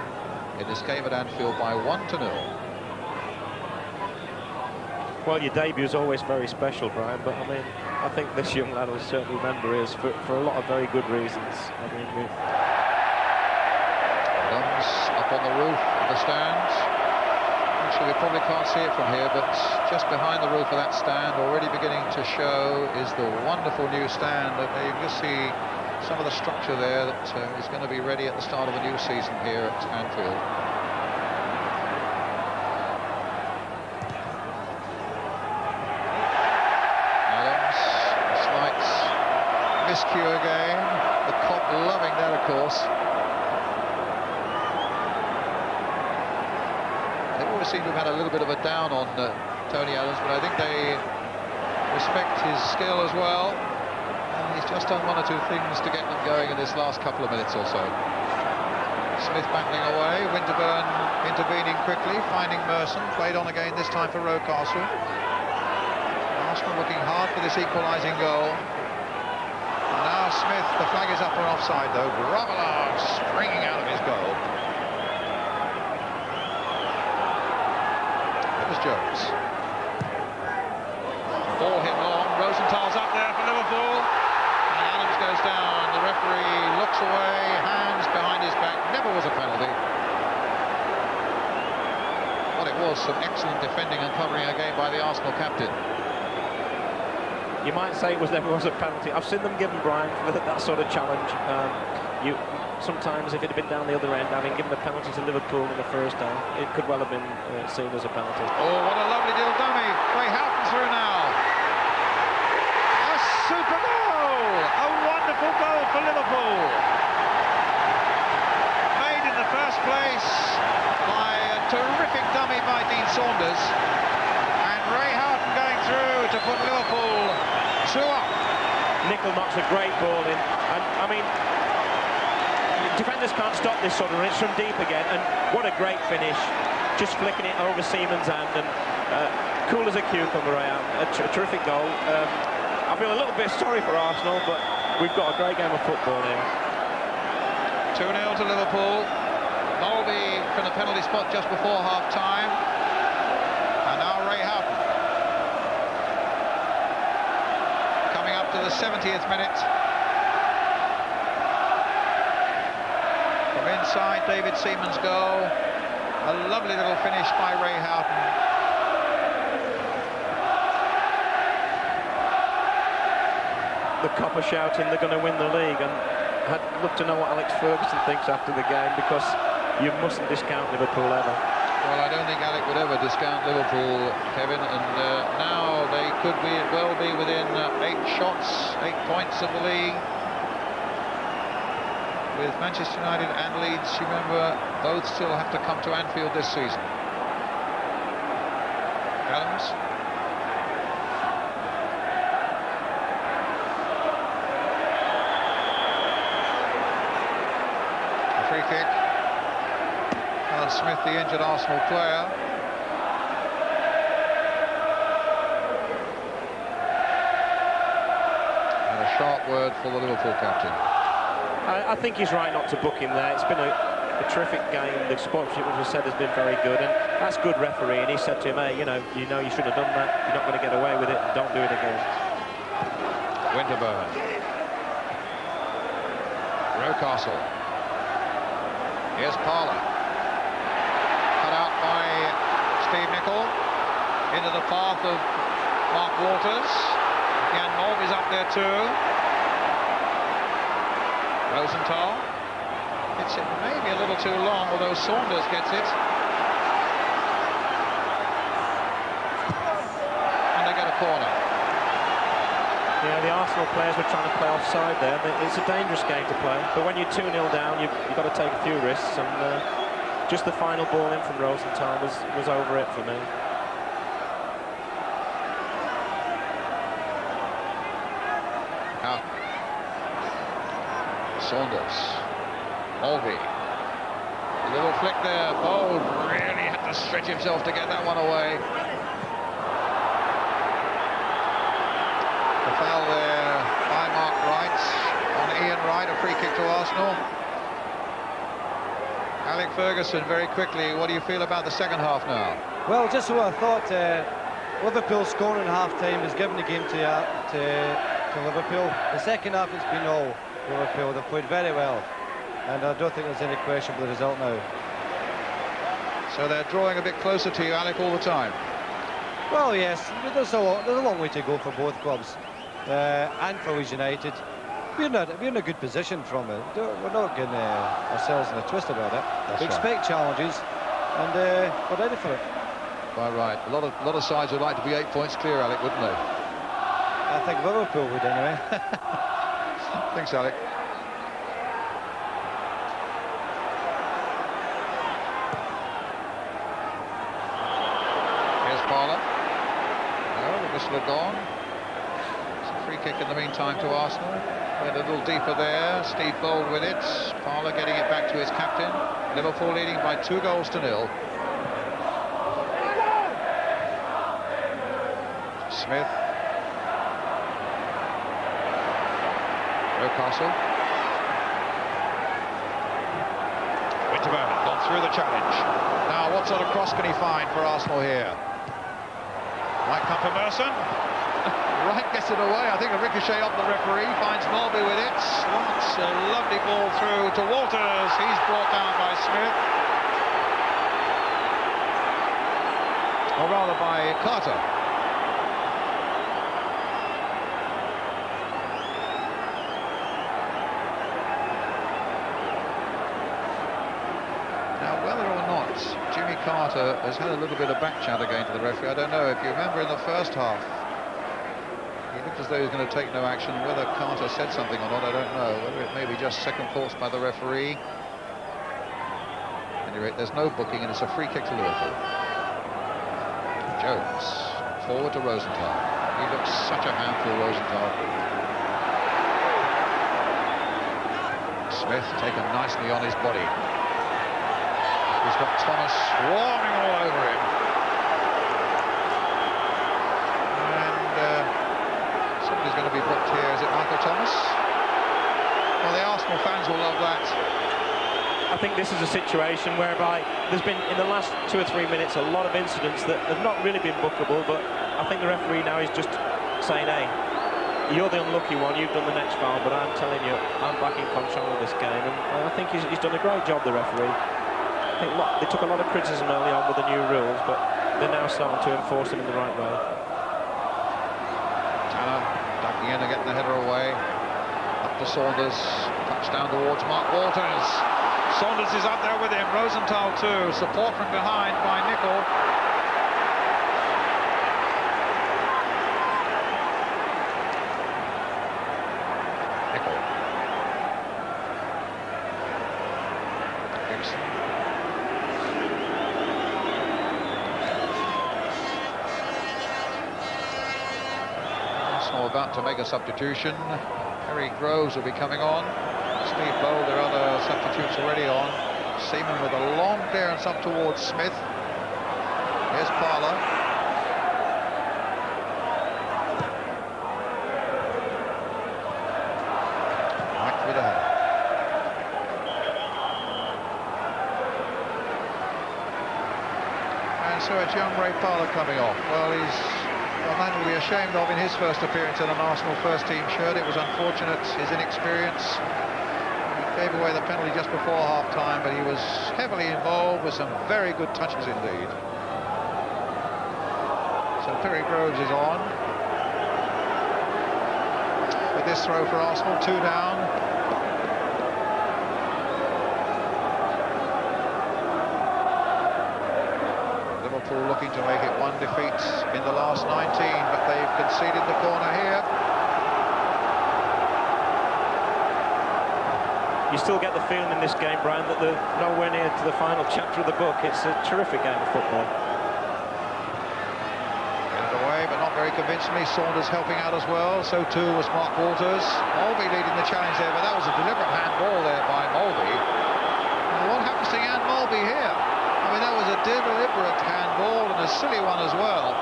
in this game at Anfield by 1-0. Well, your debut is always very special, Brian, but I mean, I think this young lad will certainly remember his for a lot of very good reasons. I mean, up on the roof of the stands. Actually, we probably can't see it from here, but just behind the roof of that stand, already beginning to show, is the wonderful new stand. And you can just see some of the structure there that is going to be ready at the start of the new season here at Anfield. Adams, a slight miscue again. The Kop loving that, of course. always seem to have had a little bit of a down on Tony Adams, but I think they respect his skill as well. And he's just done one or two things to get them going in this last couple of minutes or so. Smith battling away, Winterburn intervening quickly, finding Merson, played on again this time for Rocastle. Arsenal looking hard for this equalising goal. And now Smith, the flag is up and offside though. Grobbelaar springing out of his goal. Jones. Ball hit long. Rosenthal's up there for Liverpool. And Adams goes down. The referee looks away, hands behind his back. Never was a penalty. But it was some excellent defending and covering again by the Arsenal captain. You might say never was a penalty. I've seen them given, Brian, for that sort of challenge. Sometimes, if it had been down the other end, having given a penalty to Liverpool in the first half, it could well have been seen as a penalty. Oh, what a lovely little dummy. Ray Houghton through now. A super goal! A wonderful goal for Liverpool. Made in the first place by a terrific dummy by Dean Saunders. And Ray Houghton going through to put Liverpool 2 up. Nicol knocks a great ball in. And, I mean, defenders can't stop this sort of run. It's from deep again, and what a great finish. Just flicking it over Seaman's hand, and cool as a cucumber. A terrific goal. I feel a little bit sorry for Arsenal, but we've got a great game of football here. 2-0 to Liverpool. Mulvey from the penalty spot just before half-time. And now Ray Houghton. Coming up to the 70th minute. From inside David Seaman's goal. A lovely little finish by Ray Houghton. The Copper shouting they're going to win the league, and I'd love to know what Alex Ferguson thinks after the game, because you mustn't discount Liverpool ever. Well, I don't think Alec would ever discount Liverpool, Kevin, and now they could well be within 8 shots, 8 points of the league. With Manchester United and Leeds, you remember, both still have to come to Anfield this season. Adams. A free kick. Alan Smith, the injured Arsenal player. And a sharp word for the Liverpool captain. I think he's right not to book him there. It's been a terrific game. The sportsmanship, as we said, has been very good, and that's good referee. And he said to him, hey, you know you should have done that. You're not going to get away with it. Don't do it again. Winterburn. Rocastle. Here's Parler. Cut out by Steve Nicol. Into the path of Mark Walters. Jan Mulvey's up there too. Rosenthal hits it maybe a little too long, although Saunders gets it. And they get a corner. Yeah, the Arsenal players were trying to play offside there. It's a dangerous game to play, but when you're 2-0 down, you've got to take a few risks, and just the final ball in from Rosenthal was over it for me. Saunders. Mulvey. A little flick there. Bold really had to stretch himself to get that one away. The foul there by Mark Wright on Ian Wright, a free kick to Arsenal. Alec Ferguson, very quickly, what do you feel about the second half now? Well, just what I thought, Liverpool scoring half-time has given the game to Liverpool. The second half has been all Liverpool. They've played very well, and I don't think there's any question for the result now. So they're drawing a bit closer to you, Alec, all the time? Well, yes, there's a long way to go for both clubs, and for Leeds United. We're in a good position from it. We're not getting ourselves in a twist about it. We expect challenges, and we're ready for it. Quite right. A lot of sides would like to be 8 points clear, Alec, wouldn't they? I think Liverpool would anyway. Thanks, Alec. whistle had gone. It's a free kick in the meantime to Arsenal. Went a little deeper there. Steve Bold with it. Parlour getting it back to his captain. Liverpool leading by 2-0. Smith. Newcastle. Winterburn gone through the challenge. Now, what sort of cross can he find for Arsenal here? Might come from Merson. Wright gets it away. I think a ricochet off the referee. Finds Mulby with it. That's a lovely ball through to Walters. He's brought down by Smith. Or rather by Carter. Jimmy Carter has had a little bit of back chat again to the referee. I don't know if you remember in the first half, he looked as though he was going to take no action. Whether Carter said something or not, I don't know. Whether it may be just second thoughts by the referee. At any rate, there's no booking, and it's a free kick to Liverpool. Jones forward to Rosenthal. He looks such a handful, Rosenthal. Smith taken nicely on his body. He's got Thomas swarming all over him. And somebody's going to be booked here. Is it Michael Thomas? Well, the Arsenal fans will love that. I think this is a situation whereby there's been, in the last 2 or 3 minutes, a lot of incidents that have not really been bookable, but I think the referee now is just saying, hey, you're the unlucky one, you've done the next foul, but I'm telling you, I'm back in control of this game. And I think he's done a great job, the referee. I think they took a lot of criticism early on with the new rules, but they're now starting to enforce them in the right way. Tanner ducking in and getting the header away. Up to Saunders. Touchdown towards Mark Walters. Saunders is up there with him. Rosenthal too. Support from behind by Nicol. About to make a substitution. Harry Groves will be coming on. Steve Bold, there are other substitutes already on. Seaman with a long clearance up towards Smith. Here's Parlour. Right through the header. And so it's young Ray Parlour coming off. Well, he's a man will be ashamed of in his first appearance in an Arsenal first-team shirt. It was unfortunate, his inexperience. He gave away the penalty just before half-time, but he was heavily involved with some very good touches indeed. So Perry Groves is on. With this throw for Arsenal, 2 down. Looking to make it 1 defeat in the last 19, but they've conceded the corner here. You still get the feeling in this game, Brian, that they're nowhere near to the final chapter of the book. It's a terrific game of football. Get it away, but not very convincingly. Saunders helping out as well. So too was Mark Walters. Mulby leading the challenge there, but that was a deliberate handball there by Mulby. And what happens to Jan Mulby here? I mean, that was a deliberate handball and a silly one as well.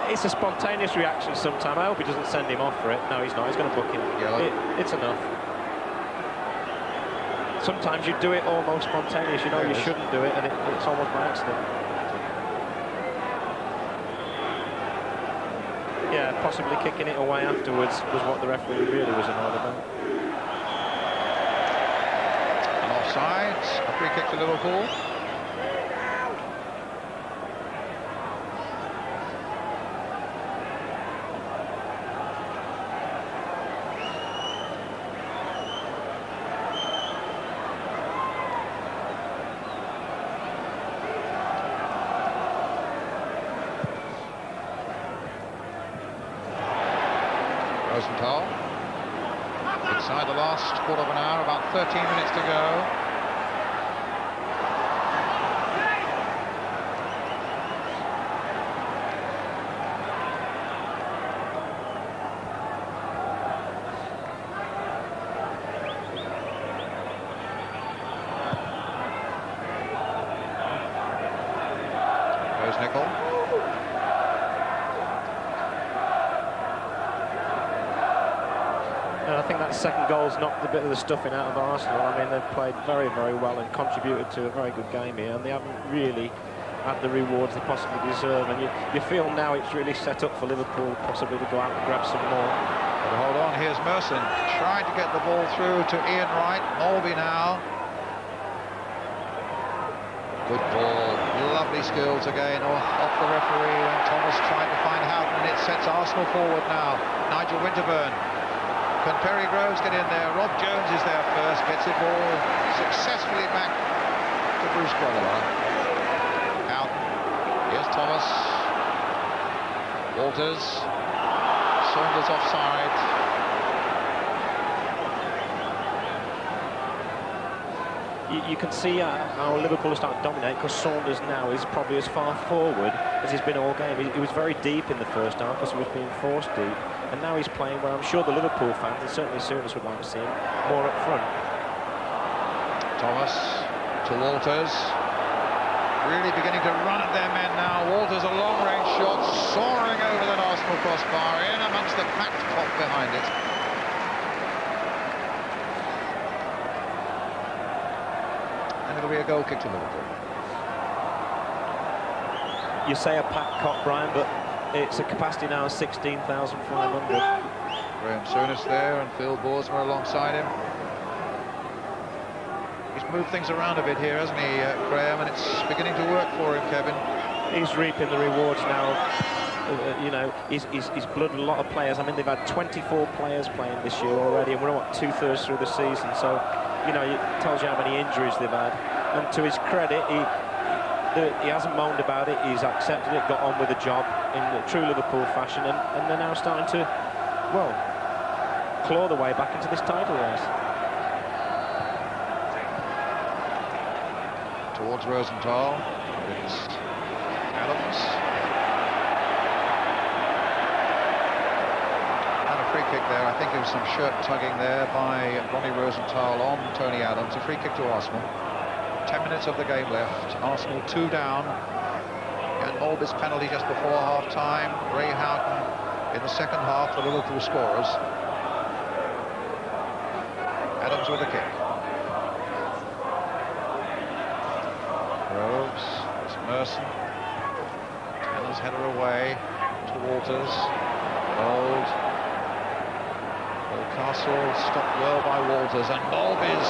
It's a spontaneous reaction sometimes. I hope he doesn't send him off for it. No, he's not. He's going to book him. It's enough. Sometimes you do it almost spontaneous. You know you shouldn't do it, and it's almost by accident. Yeah, possibly kicking it away afterwards was what the referee really was annoyed about. And offside. A free kick to Liverpool. Rosenthal inside the last quarter of an hour, about 13 minutes to go. Here's Nicol. And I think that second goal's knocked a bit of the stuffing out of Arsenal. I mean, they've played very, very well and contributed to a very good game here, and they haven't really had the rewards they possibly deserve. And you feel now it's really set up for Liverpool possibly to go out and grab some more. But hold on, here's Merson trying to get the ball through to Ian Wright. Mulvey now. Good ball, lovely skills again off the referee when Thomas tried to find Houghton, and it sets Arsenal forward now. Nigel Winterburn. Can Perry Groves get in there? Rob Jones is there first, gets it all successfully back to Bruce Grobbelaar. Houghton, here's Thomas. Walters. Saunders offside. You can see how Liverpool are starting to dominate, because Saunders now is probably as far forward as he's been all game. He was very deep in the first half because he was being forced deep, and now he's playing where I'm sure the Liverpool fans, and certainly Souness, would like to see him more up front. Thomas to Walters. Really beginning to run at their men now. Walters, a long-range shot, soaring over that Arsenal crossbar, in amongst the packed top behind it. It'll be a goal kick to Liverpool. You say a packed cop, Brian, but it's a capacity now of 16,500. Graham Souness there and Phil Borsma alongside him. He's moved things around a bit here, hasn't he, Graham? And it's beginning to work for him, Kevin. He's reaping the rewards now. You know, he's blooded a lot of players. I mean, they've had 24 players playing this year already, and we're, what, 2/3 through the season. So, you know, it tells you how many injuries they've had. And to his credit, he hasn't moaned about it. He's accepted it, got on with the job in true Liverpool fashion, and they're now starting to, well, claw their way back into this title race. Towards Rosenthal. It's Adams. And a free kick there. I think there was some shirt tugging there by Ronnie Rosenthal on Tony Adams. A free kick to Arsenal. 10 minutes of the game left. Arsenal 2 down. And Mulvey's penalty just before half-time. Ray Houghton in the second half, the Liverpool scorers. Adams with a kick. Groves, it's Merson. Tanner's header away to Walters. Old. Castle stopped well by Walters, and Mulvey's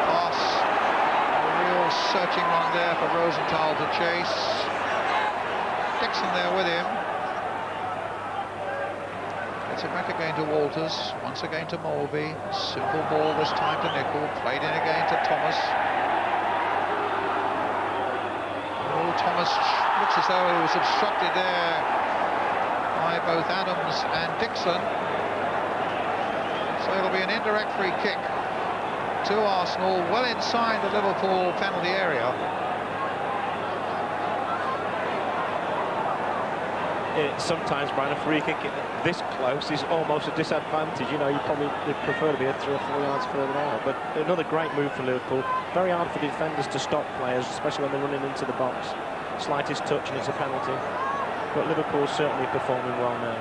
pass. A real searching one there for Rosenthal to chase. Dixon there with him. Gets it back again to Walters, once again to Mulvey. Simple ball this time to Nicol, played in again to Thomas. Oh, Thomas looks as though he was obstructed there by both Adams and Dixon. So it'll be an indirect free kick to Arsenal, well inside the Liverpool penalty area. Sometimes, Brian, a free kick this close is almost a disadvantage. You know, you probably prefer to be 3 or 4 yards further out. But another great move for Liverpool. Very hard for defenders to stop players, especially when they're running into the box. Slightest touch and it's a penalty. But Liverpool's certainly performing well now.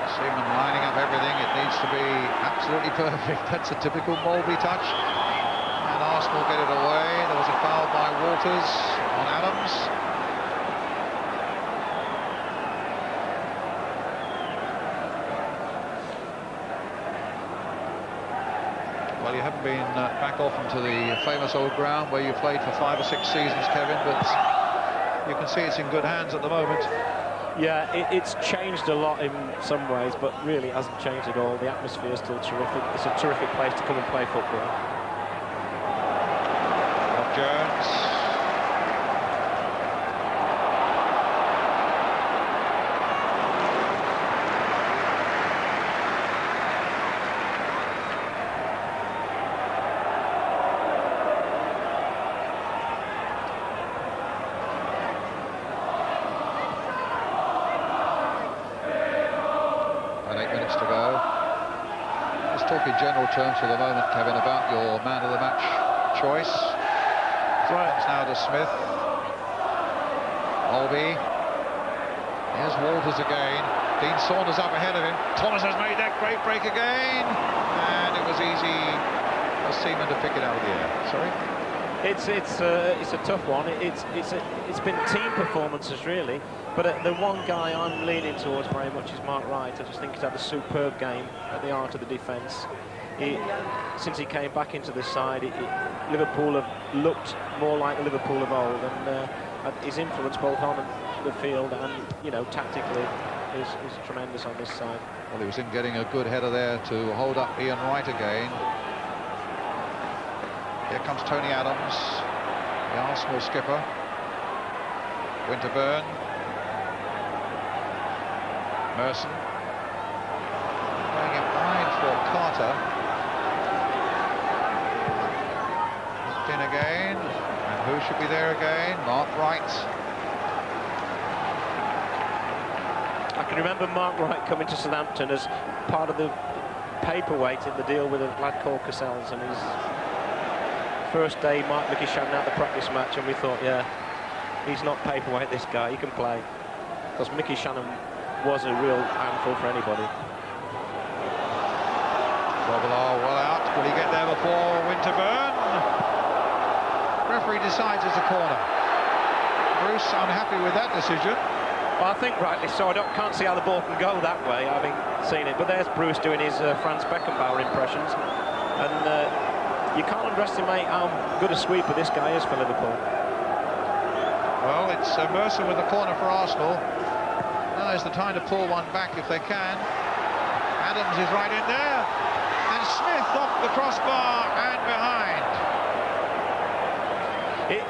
Seaman lining up everything. It needs to be absolutely perfect. That's a typical Mulvey touch. And Arsenal get it away. There was a foul by Walters on Adams. Well, you haven't been back often to the famous old ground where you played for 5 or 6 seasons, Kevin, but you can see it's in good hands at the moment. Yeah, it's changed a lot in some ways, but really it hasn't changed at all. The atmosphere is still terrific. It's a terrific place to come and play football. Rob Jones. In general terms for the moment, Kevin, about your man of the match choice. Right. It's now to Smith. Mulvey. Here's Walters again. Dean Saunders up ahead of him. Thomas has made that great break again. And it was easy for Seaman to pick it out of the air. Sorry? It's a tough one. It's been team performances, really. But the one guy I'm leaning towards very much is Mark Wright. I just think he's had a superb game at the art of the defence. Since he came back into the side, Liverpool have looked more like the Liverpool of old, and his influence both on the field and, you know, tactically is tremendous on this side. Well, he was in getting a good header there to hold up Ian Wright again. Here comes Tony Adams, the Arsenal skipper. Winterburn. Merson. Going it wide for Carter. Looked in again. And who should be there again? Mark Wright. I can remember Mark Wright coming to Southampton as part of the paperweight in the deal with a lad called Cassells, and his first day Mickey Shannon at the practice match, and we thought, yeah, he's not paperweight, this guy, he can play. Because Mickey Shannon was a real handful for anybody. Robillard well out. Will he get there before Winterburn? Referee decides it's a corner. Bruce unhappy with that decision. Well, I think rightly so. I can't see how the ball can go that way, having seen it. But there's Bruce doing his Franz Beckenbauer impressions. And you can't underestimate how good a sweeper this guy is for Liverpool. Well, it's Mercer with the corner for Arsenal. Now is the time to pull one back if they can. Adams is right in there. And Smith off the crossbar and behind.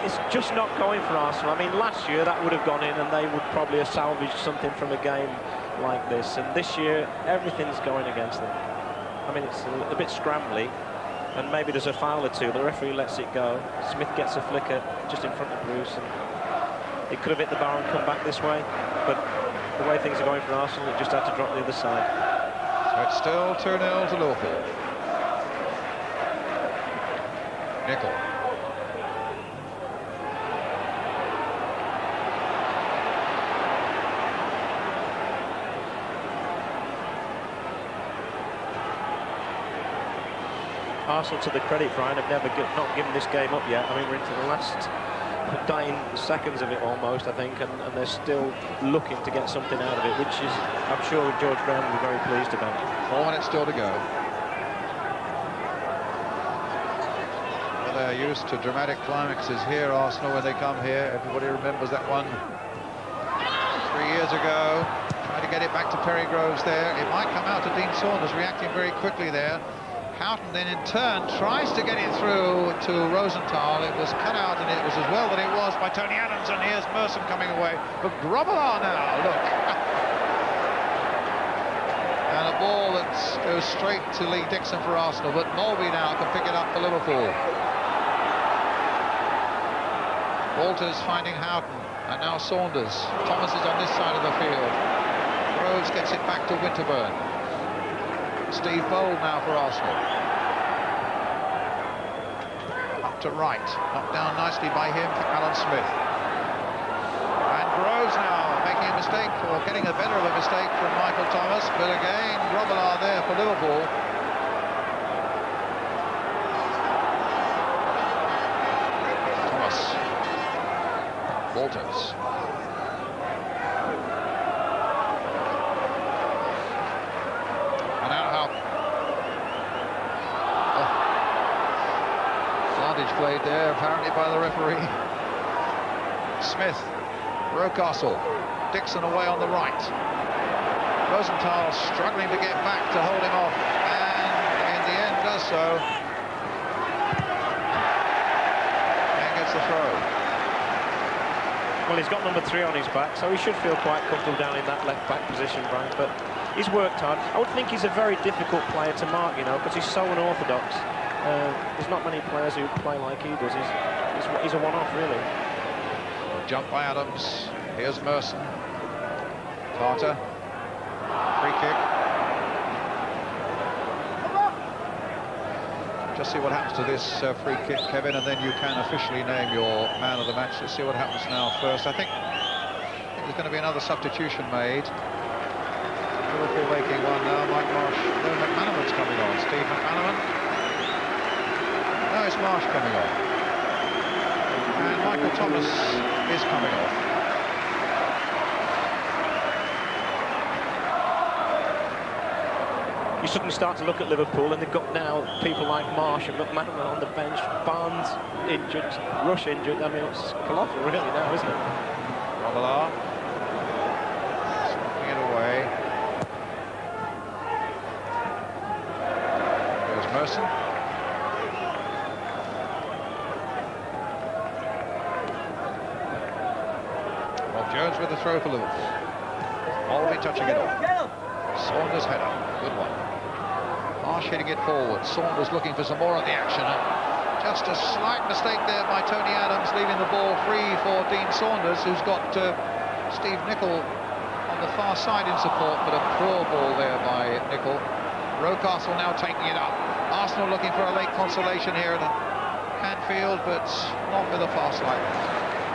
It's just not going for Arsenal. I mean, last year that would have gone in and they would probably have salvaged something from a game like this. And this year, everything's going against them. I mean, it's a bit scrambly. And maybe there's a foul or two. The referee lets it go. Smith gets a flicker just in front of Bruce. And it could have hit the bar and come back this way. But the way things are going for Arsenal, it just had to drop the other side. So it's still 2-0 to Liverpool. Nicol. Arsenal, to the credit, Brian, have not given this game up yet. I mean, we're into the last dying seconds of it almost, I think, and they're still looking to get something out of it, which is, I'm sure, George Graham will be very pleased about. 4 minutes still to go. Well, they're used to dramatic climaxes here, Arsenal, when they come here. Everybody remembers that one 3 years ago. Trying to get it back to Perry Groves there. It might come out to Dean Saunders, reacting very quickly there. Houghton then in turn tries to get it through to Rosenthal. It was cut out, and it was as well that it was by Tony Adams, and here's Merson coming away. But Grobbelaar now, look. And a ball that goes straight to Lee Dixon for Arsenal, but Mulvey now can pick it up for Liverpool. Walters finding Houghton, and now Saunders. Thomas is on this side of the field. Groves gets it back to Winterburn. Steve Bold now for Arsenal. Up to right, knocked down nicely by him for Alan Smith. And Groves now making a mistake, or getting a better of a mistake from Michael Thomas, but again Grobbelaar there for Liverpool. Thomas. Walters. Played there apparently by the referee. Smith, Rocastle, Dixon away on the right. Rosenthal struggling to get back to hold him off, and in the end does so. And gets the throw. Well, he's got number 3 on his back, so he should feel quite comfortable down in that left back position, Brian, but he's worked hard. I would think he's a very difficult player to mark, you know, because he's so unorthodox. There's not many players who play like he does. He's a one-off, really. Jump by Adams. Here's Merson. Carter. Free kick. Just see what happens to this free kick, Kevin, and then you can officially name your man of the match. Let's see what happens now first. I think there's going to be another substitution made. Liverpool making one now. Mike Marsh. No, McManaman's coming on. Steve McManaman. No, it's Marsh coming on. And Michael Thomas is coming off. You suddenly start to look at Liverpool, and they've got now people like Marsh and McManaman on the bench. Barnes injured, Rush injured. I mean, it's colossal really now, isn't it? Robillard. Smoking it away. There's Merson. Rob Jones with the throw for Liverpool. Already touching it off. Saunders header. Good one. Marsh hitting it forward. Saunders looking for some more of the action. Just a slight mistake there by Tony Adams, leaving the ball free for Dean Saunders, who's got Steve Nicol on the far side in support, but a poor ball there by Nicol. Rocastle now taking it up. Arsenal looking for a late consolation here at Anfield, but not with a fast line.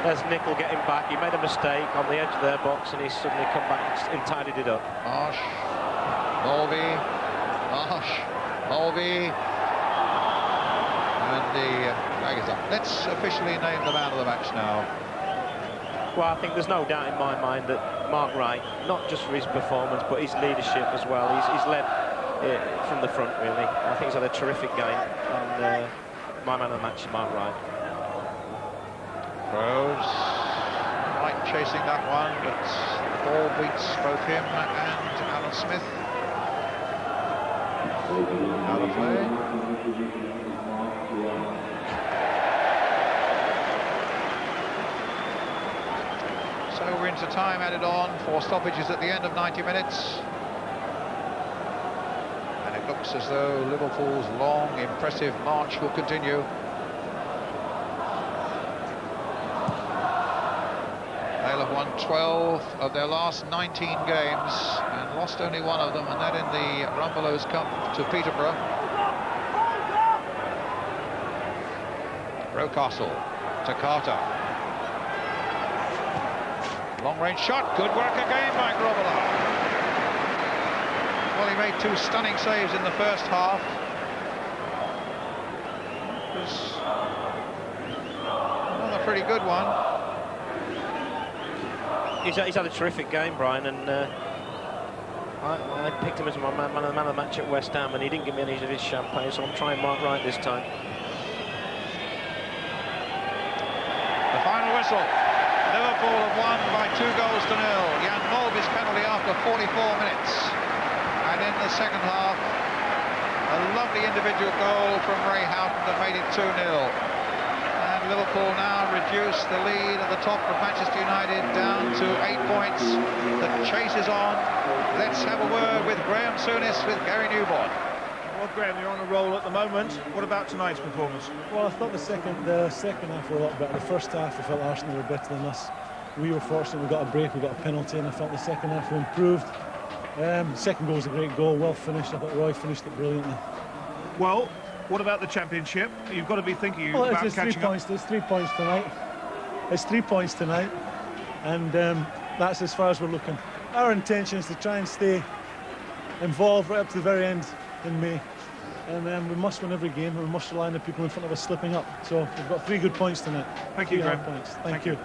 There's Nicol getting back. He made a mistake on the edge of their box, and he's suddenly come back and tidied it up. Marsh, Mulvey, Marsh, Mulvey, and the flag is up. Let's officially name the man of the match now. Well, I think there's no doubt in my mind that Mark Wright, not just for his performance, but his leadership as well. He's led from the front, really. I think he's had a terrific game, and my man of the match is Mark Wright. Rose, Wright chasing that one, but the ball beats both him and Alan Smith. Out of play. So we're into time added on for stoppages at the end of 90 minutes. And it looks as though Liverpool's long, impressive march will continue. They'll have won 12 of their last 19 games and lost only one of them, and that in the Rumbelows Cup to Peterborough. Rocastle to Carter. Long-range shot, good work again by Robillard. Well, he made two stunning saves in the first half. It was another pretty good one. He's had a terrific game, Brian, and I picked him as my man of the match at West Ham, and he didn't give me any of his champagne, so I'm trying Mark Wright this time. The final whistle. Liverpool have won by 2 goals to 0. Jan Mulvey's penalty after 44 minutes. And in the second half, a lovely individual goal from Ray Houghton that made it 2-0. Liverpool now reduce the lead at the top of Manchester United down to 8 points. The chase is on. Let's have a word with Graham Souness with Gary Newborn. Well, Graham, you're on a roll at the moment. What about tonight's performance? Well, I thought the second half were a lot better. The first half, I felt Arsenal were better than us. We were fortunate. We got a break, we got a penalty, and I felt the second half we improved. Second goal was a great goal, well finished. I thought Roy finished it brilliantly. Well, what about the championship? You've got to be thinking about catching up. There's 3 points tonight. It's 3 points tonight, and that's as far as we're looking. Our intention is to try and stay involved right up to the very end in May, and we must win every game, and we must rely on the people in front of us slipping up. So we've got 3 good points tonight. Thank you, Graham. Points. Thank you.